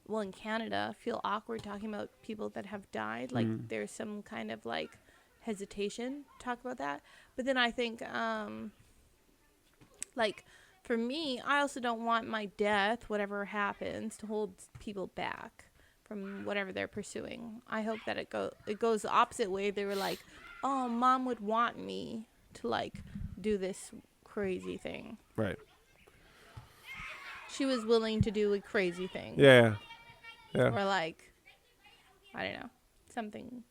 well, in Canada, feel awkward talking about people that have died. Like there's some kind of like hesitation to talk about that. But then I think, like for me, I also don't want my death, whatever happens, to hold people back from whatever they're pursuing. I hope that it goes the opposite way. They were like, oh, mom would want me to like do this crazy thing. Right. She was willing to do a crazy thing. Yeah. Yeah. Or like, I don't know, something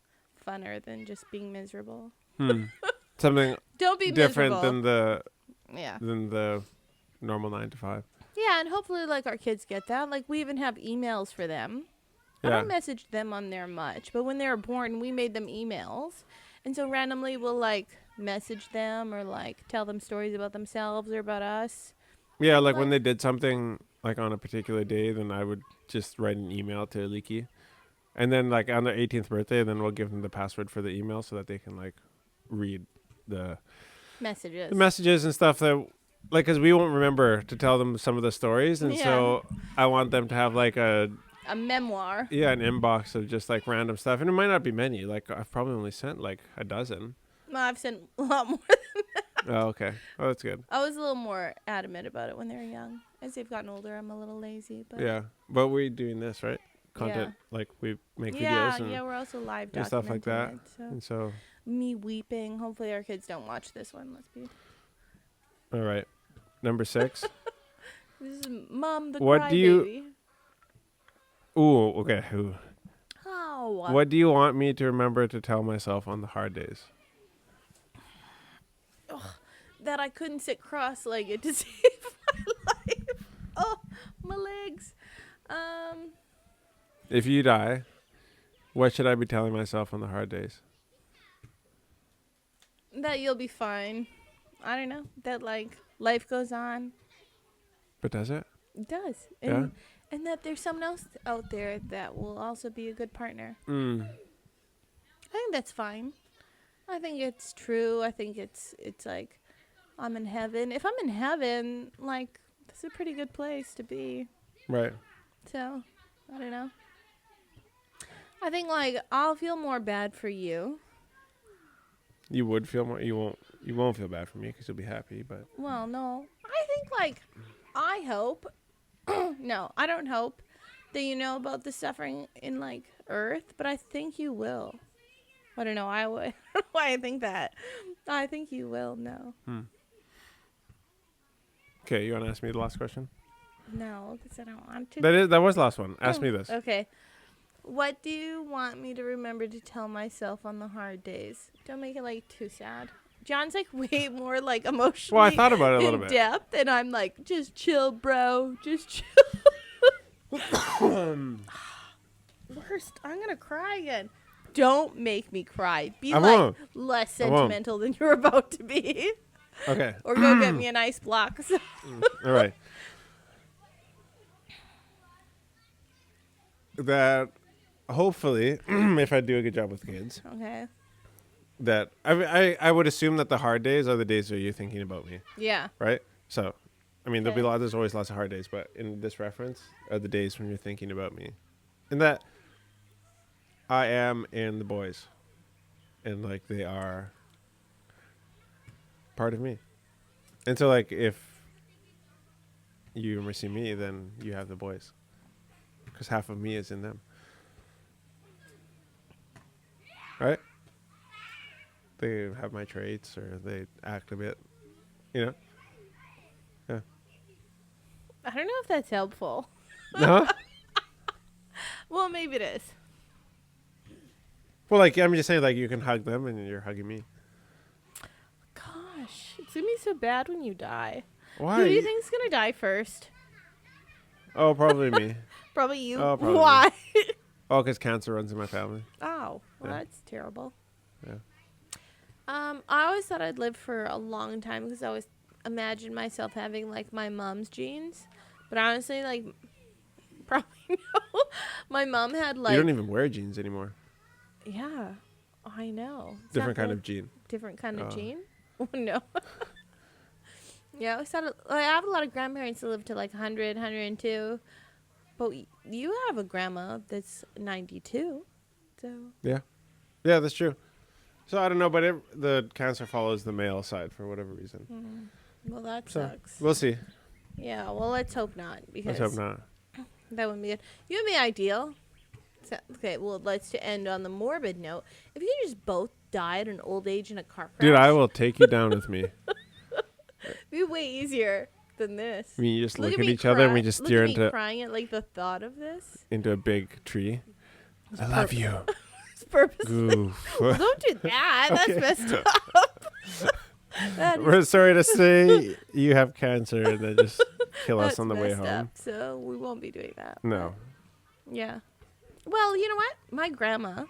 funner than just being miserable. Something Don't be different miserable. than the normal 9 to 5. Yeah, and hopefully like our kids get that. Like we even have emails for them. I Yeah. don't message them on there much, but when they were born, we made them emails. And so randomly we'll like message them or like tell them stories about themselves or about us. Yeah, like when they did something like on a particular day, then I would just write an email to Leaky. And then like on their 18th birthday, then we'll give them the password for the email so that they can like read the Messages. messages and stuff that like cuz we won't remember to tell them some of the stories and so I want them to have like a memoir. an inbox of just like random stuff and it might not be many. Like I've probably only sent like a dozen. No, I've sent a lot more. Oh, okay. Oh, that's good. I was a little more adamant about it when they were young. As they've gotten older, I'm a little lazy. But Yeah. But we're doing this, right? Content like we make videos and we're also live and stuff like that. documenting it, so. And so Me weeping. Hopefully our kids don't watch this one. Let's be. all right. Number 6. This is Mom the What do you- crybaby. Ooh, okay. Ooh. Oh. What do you want me to remember to tell myself on the hard days? that I couldn't sit cross-legged to save my life. Oh, my legs. If you die, what should I be telling myself on the hard days? That you'll be fine. I don't know. That like life goes on. But does it? It does. Yeah. And that there's someone else out there that will also be a good partner. Mm. I think that's fine. I think it's true. I think it's like I'm in heaven. If I'm in heaven, like that's a pretty good place to be. Right. So, I don't know. I think like I'll feel more bad for you. You would feel more. You won't feel bad for me because you'll be happy. But Well, no. I think like I hope. No, I don't hope that you know about the suffering in like Earth, but I think you will. I don't know. Why I think that. I think you will know. okay, you want to ask me the last question? No, because I don't want to. That was the last one. Ask me this. Okay. What do you want me to remember to tell myself on the hard days? Don't make it like too sad. John's like way more like emotionally Well, I thought about it a little in bit. depth, and I'm like, just chill, bro. Just chill. Worst. I'm gonna cry again. Don't make me cry. Be I like won't. less I won't. sentimental than you're about to be. Okay. Or go get me an ice block. All right. That hopefully, if I do a good job with kids, Okay. that I would assume that the hard days are the days where you're thinking about me, Yeah. right? So, I mean, Okay. there's always lots of hard days, but in this reference are the days when you're thinking about me, and that I am and the boys, and like they are part of me, and so like if you see me, then you have the boys, because half of me is in them, right? They have my traits, or they act a bit, Yeah. I don't know if that's helpful. No. Well, maybe it is. Well, like I'm just saying, like you can hug them, and you're hugging me. Gosh, it's gonna be so bad when you die. Why? Who do you think's gonna die first? Oh, probably me. Probably you. Oh, probably. Why? Oh, because cancer runs in my family. Oh, well, Yeah. that's terrible. Yeah. I always thought I'd live for a long time because I always imagined myself having like my mom's genes, but honestly, like probably no. My mom had like you don't even wear jeans anymore. yeah, I know. It's Different not kind good. of gene. Different kind of Oh. gene? Oh, no. Yeah, I always thought I have a lot of grandparents that live to like 100, 102. But you have a grandma that's 92. So, Yeah, that's true. So I don't know, but the cancer follows the male side for whatever reason. well, that So sucks. we'll see. Yeah, well, let's hope not. Because Let's hope not. that wouldn't be good. You would be ideal. So, okay, well, let's to end on the morbid note. If you just both die at an old age in a car crash, Dude, I will take you down with me. it'd be way easier than this. I mean, you just look at me each other and we cry- just look steer at me into crying at like the thought of this. a big tree. I love you. It's purposely. Goof. Don't do that. That's Okay. messed up. That is- We're sorry to say you have cancer and then just kill us that's on the way messed home. up, so we won't be doing that. No. Yeah. Well, you know what? My grandma,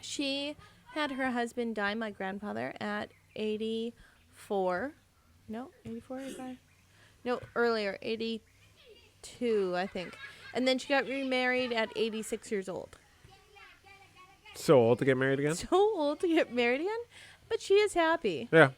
she had her husband die, my grandfather, at 84. No, 84, 85? No, earlier, 82, I think. And then she got remarried at 86 years old. So old to get married again? So old to get married again, but she is happy. Yeah.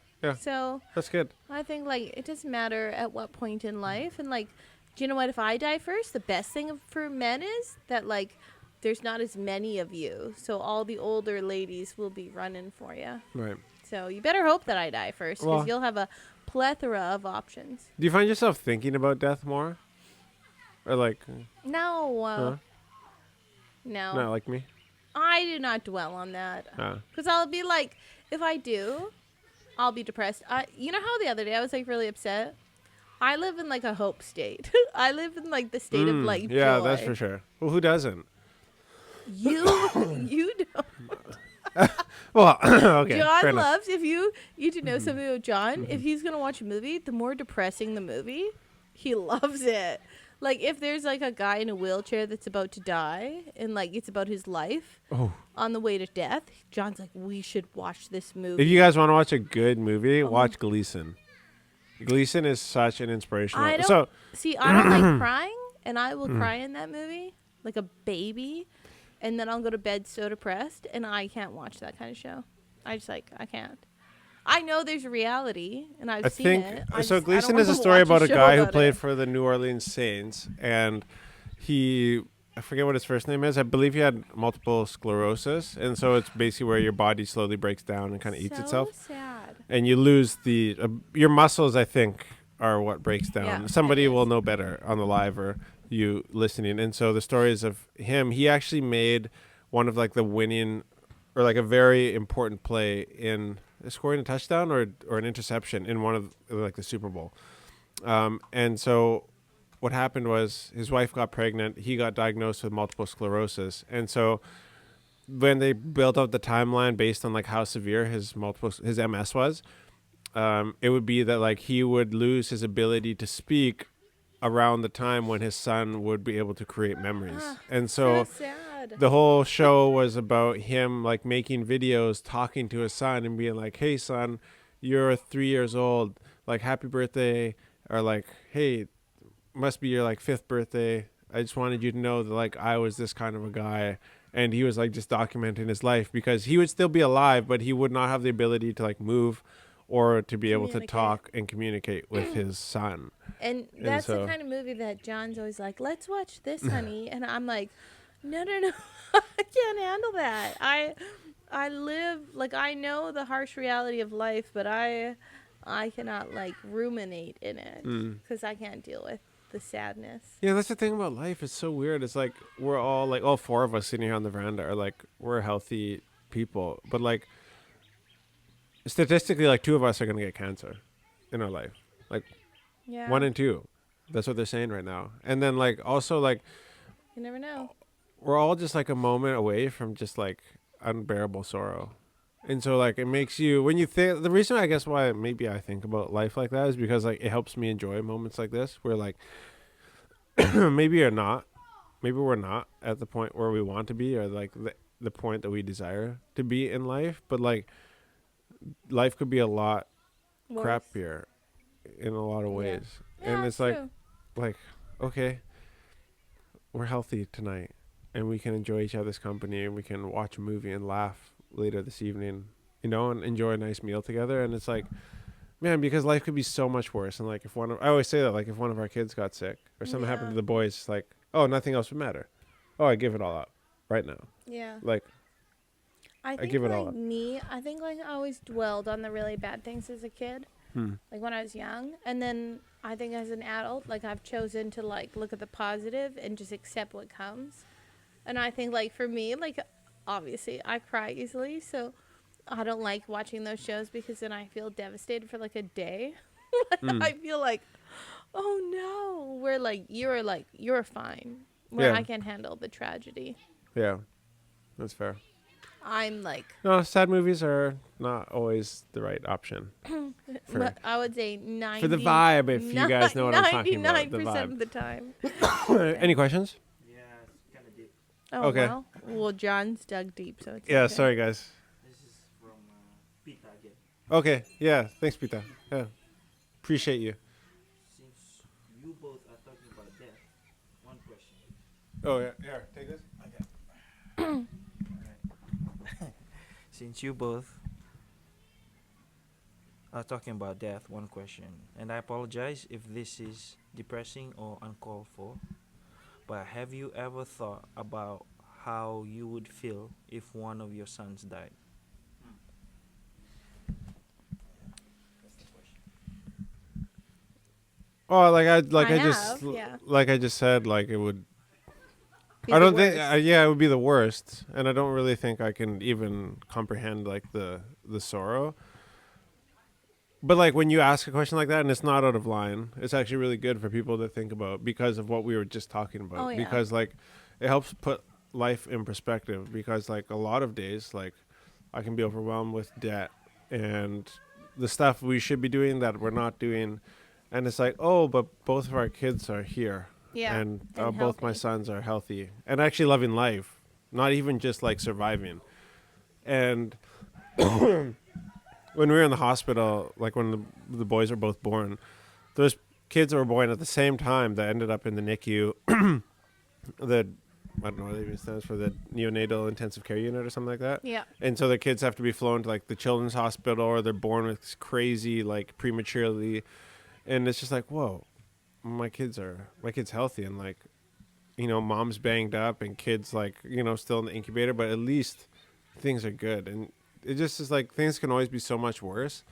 So That's good. I think, like, it doesn't matter at what point in life. And, like, do you know what? If I die first, the best thing for men is that, like, there's not as many of you. So all the older ladies will be running for you. Right. So you better hope that I die first because Well- you'll have a plethora of options. Do you find yourself thinking about death more? Or like, No. huh? No. Not like me? I do not dwell on that. Ah. Because I'll be like, if I do, I'll be depressed. You know how the other day I was like really upset? I live in like a hope state. I live in like the state of like yeah, joy. that's for sure. Well, who doesn't? You don't. Well, okay. John fair enough. loves, if you need to know something about John, if he's going to watch a movie, the more depressing the movie, he loves it. Like, if there's, like, a guy in a wheelchair that's about to die, and, like, it's about his life Oh. on the way to death, John's like, we should watch this movie. If you guys want to watch a good movie, watch Gleason. Gleason is such an inspirational. I don't, So see, I don't like crying, and I will cry in that movie, like a baby, and then I'll go to bed so depressed, and I can't watch that kind of show. I can't. I know there's reality, and I've I seen think it. so. Gleason I is a don't story wanna watch about a show guy who about played it. for the New Orleans Saints, and I forget what his first name is. I believe he had multiple sclerosis, and so it's basically where your body slowly breaks down and kind of eats So itself, sad. and you lose your muscles. I think are what breaks down. Yeah, Somebody it will is. know better on the live or you listening. And so the stories of him. He actually made one of like the winning or like a very important play in scoring a touchdown or an interception in one of like the Super Bowl. And so what happened was his wife got pregnant. He got diagnosed with multiple sclerosis. And so when they built up the timeline based on like how severe his MS was, it would be that like he would lose his ability to speak around the time when his son would be able to create memories. And so sad. the whole show was about him like making videos, talking to his son and being like, "Hey son, you're 3 years old, like happy birthday," or like, "Hey, must be your like 5th birthday. I just wanted you to know that like I was this kind of a guy." And he was like just documenting his life because he would still be alive, but he would not have the ability to like move or to be able to Communicate. talk and communicate with his son. And that's so- the kind of movie that John's always like, let's watch this, honey. And I'm like, no. I can't handle that. I live, like, I know the harsh reality of life, but I cannot, like, ruminate in it because I can't deal with the sadness. Yeah, that's the thing about life. It's so weird. It's like we're all like all 4 of us sitting here on the veranda are like we're healthy people, but like statistically, like 2 of us are gonna get cancer in our life. Like Yeah. 1 and 2. That's what they're saying right now. And then like also like You never know. we're all just like a moment away from just like unbearable sorrow. And so like it makes you when you think the reason I guess why maybe I think about life like that is because like it helps me enjoy moments like this where like maybe we're not at the point where we want to be or like the point that we desire to be in life, but like life could be a lot Worse. crappier in a lot of Yeah. ways. Yeah, And it's like true. okay, we're healthy tonight and we can enjoy each other's company and we can watch a movie and laugh later this evening, you know, and enjoy a nice meal together. And it's like, man, because life could be so much worse. And like I always say that, like if one of our kids got sick or something happened Yeah. to the boys, it's like, oh, nothing else would matter. Oh, I give it all up right now. Yeah. Like, I think give it all like up. me, I think like I always dwelled on the really bad things as a kid, like when I was young, and then I think as an adult, like I've chosen to like look at the positive and just accept what comes. And I think like for me, like obviously I cry easily, so I don't like watching those shows because then I feel devastated for like a day. I feel like, oh no, where like you're fine, where Yeah. I can't handle the tragedy. yeah, that's fair. I'm like. No, sad movies are not always the right option. For- But I would say 90 For the vibe, if you guys know what I'm talking about, the 99% vibe. of the time. Any questions? Yeah, it's kind of deep. Oh, Okay. wow. Well, John's dug deep, so it's Yeah, okay. sorry guys. This is from Pita again. Okay, yeah, thanks, Pita. Yeah, appreciate you. Since you both are talking about death, one question. Oh yeah, here, take this. Alright. Since you both are talking about death, one question. And I apologize if this is depressing or uncalled for, but have you ever thought about how you would feel if one of your sons died? Oh, like I I just have, yeah. like I just said, like it would. Be I the don't think. worst. Yeah, it would be the worst, and I don't really think I can even comprehend like the sorrow. But like when you ask a question like that, and it's not out of line, it's actually really good for people to think about because of what we were just talking about. Oh, yeah. Because like it helps put life in perspective. Because like a lot of days, like I can be overwhelmed with debt and the stuff we should be doing that we're not doing. And it's like, oh, but both of our kids are here. Yeah. And, And both my healthy. sons are healthy and actually loving life, not even just like surviving. And when we were in the hospital, like when the boys were both born, those kids that were born at the same time that ended up in the NICU, the, I don't know what it even stands for, the neonatal intensive care unit or something like that. Yeah. And so the kids have to be flown to like the children's hospital, or they're born with crazy, like prematurely. And it's just like, whoa, my kid's healthy, and like, you know, mom's banged up and kids like, you know, still in the incubator, but at least things are good. And it just is like, things can always be so much worse.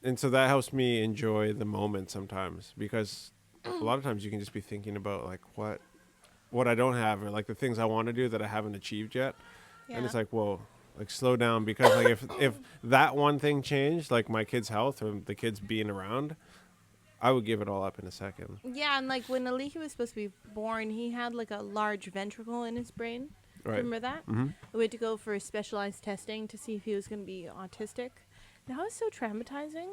And so that helps me enjoy the moment sometimes, because a lot of times you can just be thinking about like what I don't have, or like the things I want to do that I haven't achieved yet. Yeah. And it's like, whoa, like slow down, because like if that one thing changed, like my kid's health or the kids being around, I would give it all up in a second. Yeah, and like when Aliki was supposed to be born, he had like a large ventricle in his brain. Right. Remember that? Mm-hmm. We had to go for specialized testing to see if he was going to be autistic. That was so traumatizing.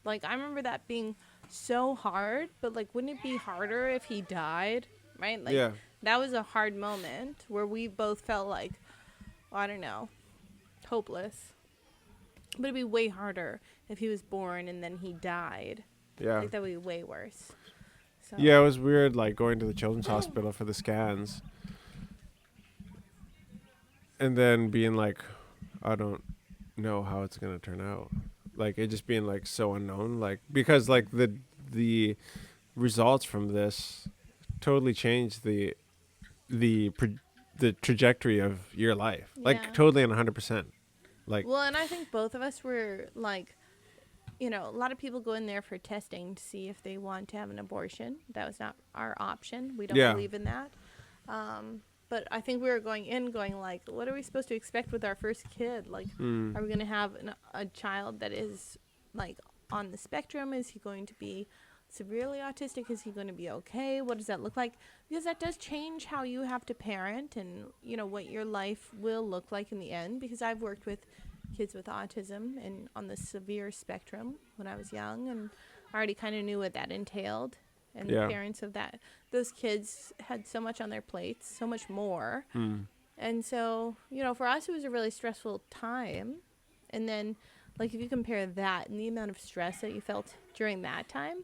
Like, I remember that being so hard, but like, wouldn't it be harder if he died? Right? Like, Yeah. that was a hard moment where we both felt like, I don't know, hopeless. But it'd be way harder if he was born and then he died. Yeah. Like, that would be way worse. So. Yeah, it was weird, like going to the children's hospital for the scans, and then being like, I don't know how it's gonna turn out. Like it just being like so unknown, like because like the results from this totally changed the trajectory of your life, Yeah. like totally and 100%. Like, Well, and I think both of us were like, you know, a lot of people go in there for testing to see if they want to have an abortion. That was not our option. We don't Yeah. believe in that. But I think we were going like, what are we supposed to expect with our first kid? Like, are we going to have a child that is like on the spectrum? Is he going to be severely autistic? Is he going to be okay? What does that look like? Because that does change how you have to parent and, you know, what your life will look like in the end. Because I've worked with kids with autism and on the severe spectrum when I was young, and I already kind of knew what that entailed. And Yeah. the parents of those kids had so much on their plates, so much more. And so, you know, for us, it was a really stressful time. And then, like, if you compare that and the amount of stress that you felt during that time,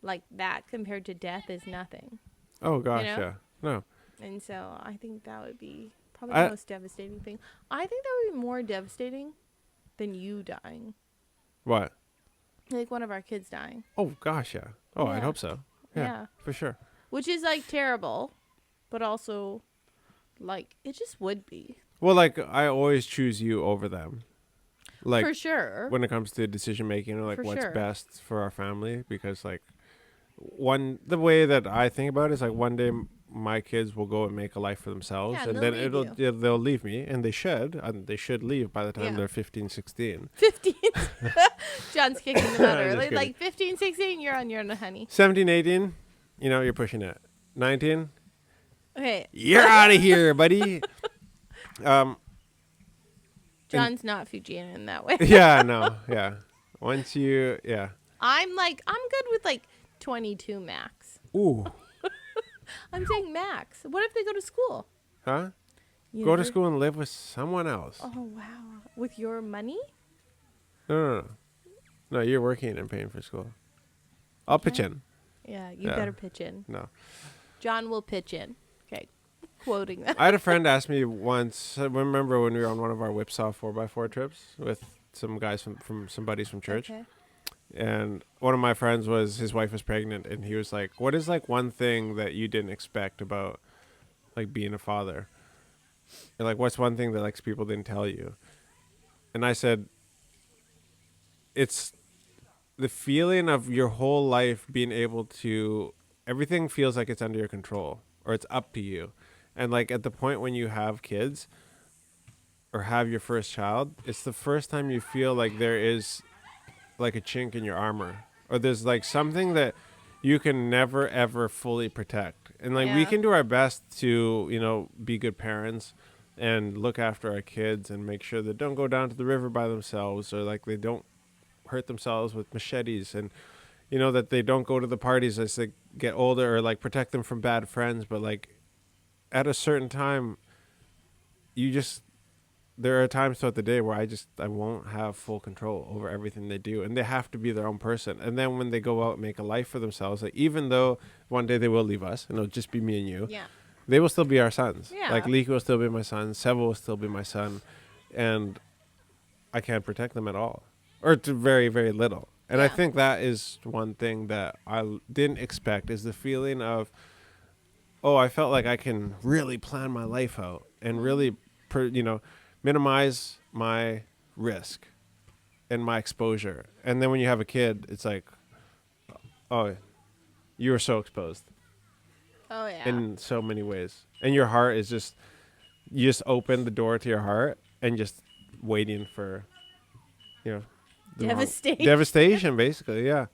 like that compared to death is nothing. oh gosh, know? yeah, no, And so I think that would be probably I- the most devastating thing. I think that would be more devastating than you dying. what? Like one of our kids dying. Oh gosh, yeah. Oh, I'd Yeah. hope so. Yeah, for sure. Which is like terrible, but also like it just would be. Well, like I always choose you over them. Like For sure. when it comes to decision making, or like For what's sure. best for our family, because like the way that I think about it is like one day my kids will go and make a life for themselves, Yeah, and they'll then leave they'll leave me, and they should leave by the time Yeah. they're 15, 16. 15. John's kicking them out I'm just early. kidding. Like 15, 16, you're on your own, honey. 17, 18, you know, you're pushing it. 19, Okay. you're out of here, buddy. John's not Fijian in that way. Yeah, no, yeah. Once you, yeah. I'm good with like 22 max. Ooh, I'm saying max. What if they go to school? huh? You Go to never- school and live with someone else. Oh, wow. With your money? No. No, you're working and paying for school. I'll pitch in. Yeah, you Yeah. better pitch in. No. John will pitch in. Okay. Quoting that. I had a friend ask me once, I remember when we were on one of our Whipsaw 4x4 trips with some guys from some buddies from church. Okay. And one of my friends his wife was pregnant, and he was like, what is like one thing that you didn't expect about like being a father? And like, what's one thing that like people didn't tell you? And I said, it's the feeling of your whole life being able to, everything feels like it's under your control or it's up to you. And like at the point when you have kids or have your first child, it's the first time you feel like there is like a chink in your armor, or there's like something that you can never ever fully protect. And like we Yeah. can do our best to, you know, be good parents, and look after our kids and make sure they don't go down to the river by themselves, or like they don't hurt themselves with machetes, and that they don't go to the parties as they get older, or like protect them from bad friends. But like at a certain time, there are times throughout the day where I won't have full control over everything they do, and they have to be their own person. And then when they go out and make a life for themselves, like even though one day they will leave us and it'll just be me and you, Yeah. they will still be our sons. Yeah. Like Leek will still be my son, Seva will still be my son, and I can't protect them at all, or to very, very little. And I Yeah. think that is one thing that I didn't expect, is the feeling of, oh, I felt like I can really plan my life out and really, minimize my risk and my exposure. And then when you have a kid, it's like, oh, you are so exposed Oh yeah. in so many ways. And your heart is you just open the door to your heart and just waiting for, the devastation, basically. Yeah.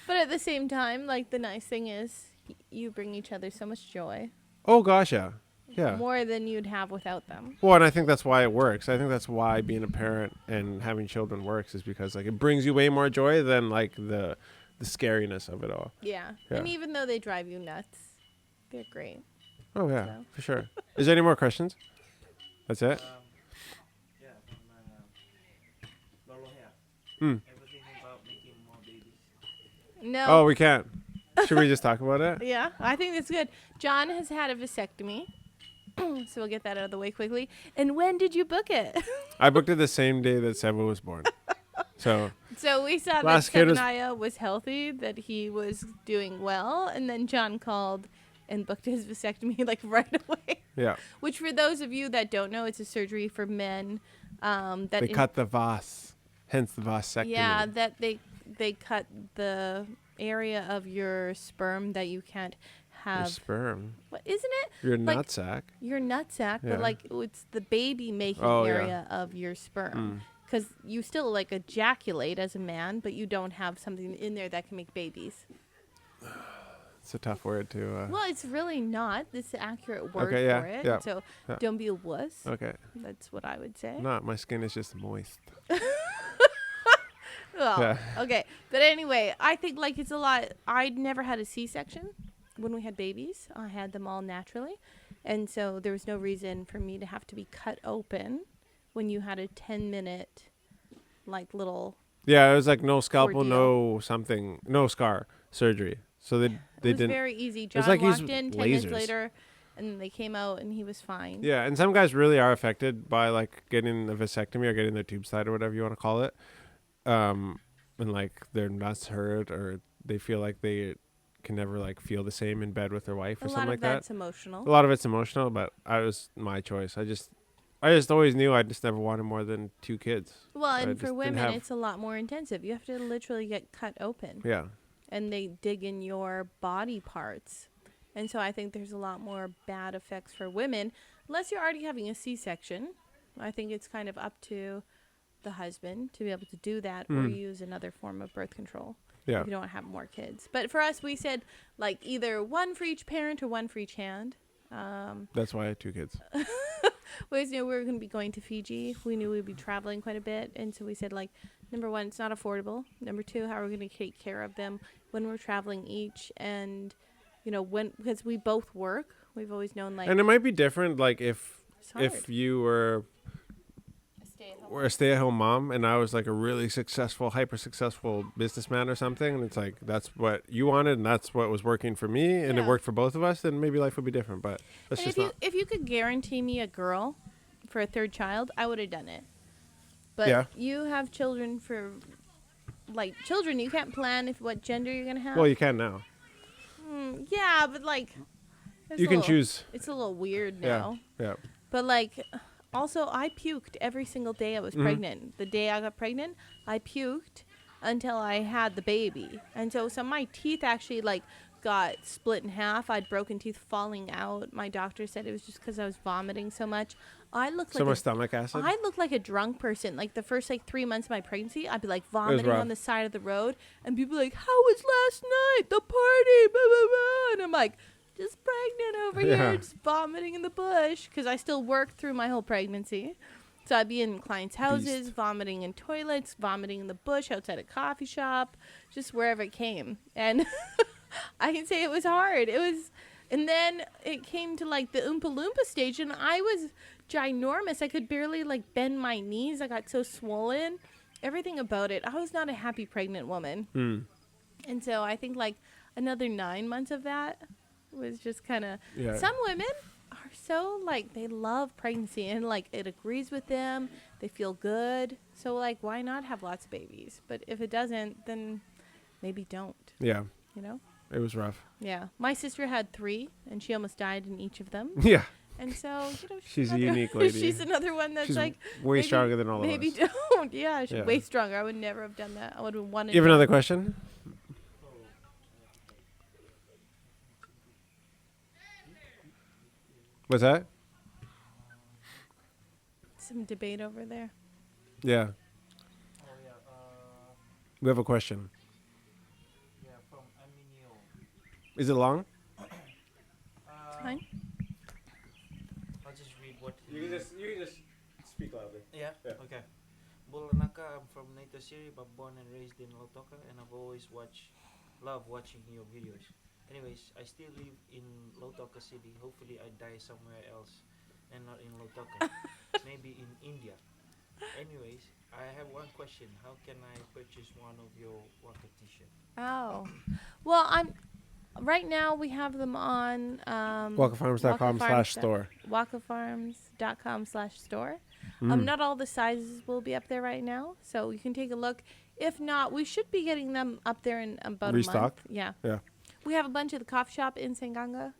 But at the same time, like the nice thing is you bring each other so much joy. Oh gosh. Yeah. Yeah. More than you'd have without them. Well, and I think that's why it works. I think that's why being a parent and having children works, is because like it brings you way more joy than like the scariness of it all. Yeah. Yeah. And even though they drive you nuts, they're great. Oh yeah, So. for sure. Is there any more questions? That's it? Yeah, from Lolo here. Hmm. Everything about making more babies. No. Oh, we can't. Should we just talk about it? Yeah, I think that's good. John has had a vasectomy. So we'll get that out of the way quickly. And when did you book it? I booked it the same day that Seva was born. So We saw that Last kid was- Zephaniah was healthy, that he was doing well, and then John called and booked his vasectomy like right away. yeah, Which, for those of you that don't know, it's a surgery for men. they cut the vas, hence the vasectomy. Yeah, that they cut the area of your sperm that you can't Your have. sperm, What isn't it? your Like- nutsack. Your nutsack, Yeah. but like it's the baby making Oh, yeah. area of your sperm. Mm. Because you still like ejaculate as a man, but you don't have something in there that can make babies. It's a tough word to. Well, it's really not. It's the accurate word Okay, yeah, for it. yeah, So yeah. don't be a wuss. Okay, That's what I would say. not my skin is just moist. Well, Yeah. okay. But anyway, I think like it's a lot. I'd never had a C-section when we had babies. I had them all naturally. And so there was no reason for me to have to be cut open when you had a 10-minute like little. Yeah, it was like no scalpel, Ordeal. no something, no scar surgery. So they It was didn't. very easy. John like walked he's in 10 minutes lasers. later, and they came out, and he was fine. Yeah, and some guys really are affected by like getting a vasectomy or getting their tubes tied or whatever you want to call it. And like their nuts hurt, or they feel like they can never like feel the same in bed with their wife or A lot something of like that. that's emotional. A lot of it's emotional, but I was my choice. I just always knew I just never wanted more than 2 kids. Well, I and just for didn't women, have- it's a lot more intensive. You have to literally get cut open, Yeah. and they dig in your body parts. And so I think there's a lot more bad effects for women, unless you're already having a C-section. I think it's kind of up to the husband to be able to do that or Mhm. use another form of birth control Yeah. if you don't have more kids. But for us, we said like either one for each parent or one for each hand. That's why I had 2 kids. We always knew we were going to be going to Fiji. We knew we'd be traveling quite a bit. And so we said, like, number one, it's not affordable. Number two, how are we going to take care of them when we're traveling each? And, because we both work, we've always known, like, And it might be different like if it's hard. you were a stay-at-home mom and I was like a really successful, hyper successful businessman or something, and it's like that's what you wanted and that's what was working for me, and it Yeah. worked for both of us, then maybe life would be different. But that's And just if you not. if you could guarantee me a girl for a third child, I would have done it. But Yeah. you have children children, you can't plan what gender you're going to have. Well, you can now. Yeah, but like... it's You a can little- choose. It's a little weird Yeah. now. Yeah. But like, also I puked every single day I was Mhm. pregnant. The day I got pregnant, I puked until I had the baby. And so some of my teeth actually like got split in half. I had broken teeth falling out. My doctor said it was just because I was vomiting so much. I looked So like much stomach acid. I looked like a drunk person. Like the first 3 months of my pregnancy, I'd be like vomiting rough. on the side of the road, and people be like, "How was last night? The party?" Blah, blah, blah. And I'm like, just pregnant over Yeah. here, just vomiting in the bush. Because I still worked through my whole pregnancy. So I'd be in clients' houses, vomiting in toilets, vomiting in the bush, outside a coffee shop, just wherever it came. And I can say it was hard. And then it came to like the Oompa Loompa stage, and I was ginormous. I could barely like bend my knees. I got so swollen. Everything about it. I was not a happy pregnant woman. And so I think like another 9 months of that was just kind of, some women are so like, they love pregnancy and like it agrees with them. They feel good. So like, why not have lots of babies? But if it doesn't, then maybe don't. Yeah. You know? It was rough. Yeah. My sister had 3 and she almost died in each of them. Yeah. And so, you know, She's a unique lady. She's another one that's She's like way stronger than all of us. maybe don't. Yeah, she's way stronger. I would never have done that. I would have wanted. You have another question? What's that? Some debate over there. Yeah. We have a question. Yeah, from Aminio. Is it long? It's fine. I'll just read what You can just speak loudly. Yeah? Okay. Bulanaka, I'm from Naitosiri, but born and raised in Lautoka, and I've always love watching your videos. Anyways, I still live in Lautoka City. Hopefully I die somewhere else and not in Lautoka. Maybe in India. Anyways, I have one question. How can I purchase one of your Waka t-shirt? Oh, well, right now we have them on WakaFarms.com/store. WakaFarms.com/store. Not all the sizes will be up there right now, so you can take a look. If not, we should be getting them up there in about Restock? a month. Yeah. Yeah. We have a bunch at the coffee shop in Senganga.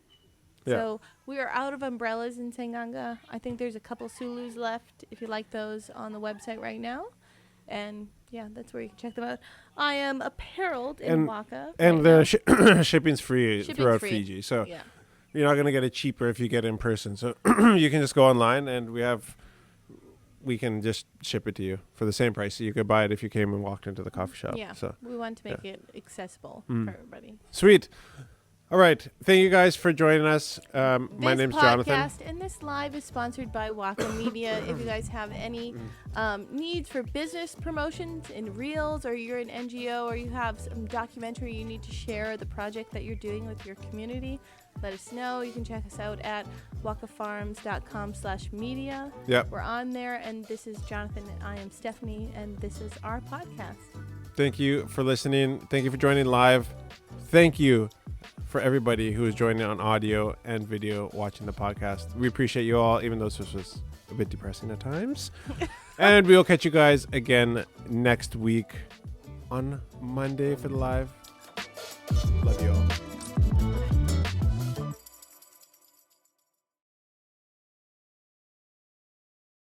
Yeah. So we are out of umbrellas in Senganga. I think there's a couple Sulus left if you like those on the website right now. And yeah, that's where you can check them out. I am appareled in Waka. And right the now. shipping's free throughout free. Fiji. So Yeah. you're not going to get it cheaper if you get it in person. So you can just go online and we can just ship it to you for the same price. So you could buy it if you came and walked into the coffee shop. Yeah. So We want to make it accessible for everybody. sweet. All right. Thank you guys for joining us. My name's Jonathan. This podcast and this live is sponsored by Waka Media. If you guys have any needs for business promotions in Reels, or you're an NGO, or you have some documentary you need to share the project that you're doing with your community, let us know. You can check us out at wakafarms.com/media. Yep. We're on there, and this is Jonathan, and I am Stephanie, and this is our podcast. Thank you for listening. Thank you for joining live. Thank you for everybody who is joining on audio and video watching the podcast. We appreciate you all, even though this was a bit depressing at times. And we'll catch you guys again next week on Monday for the live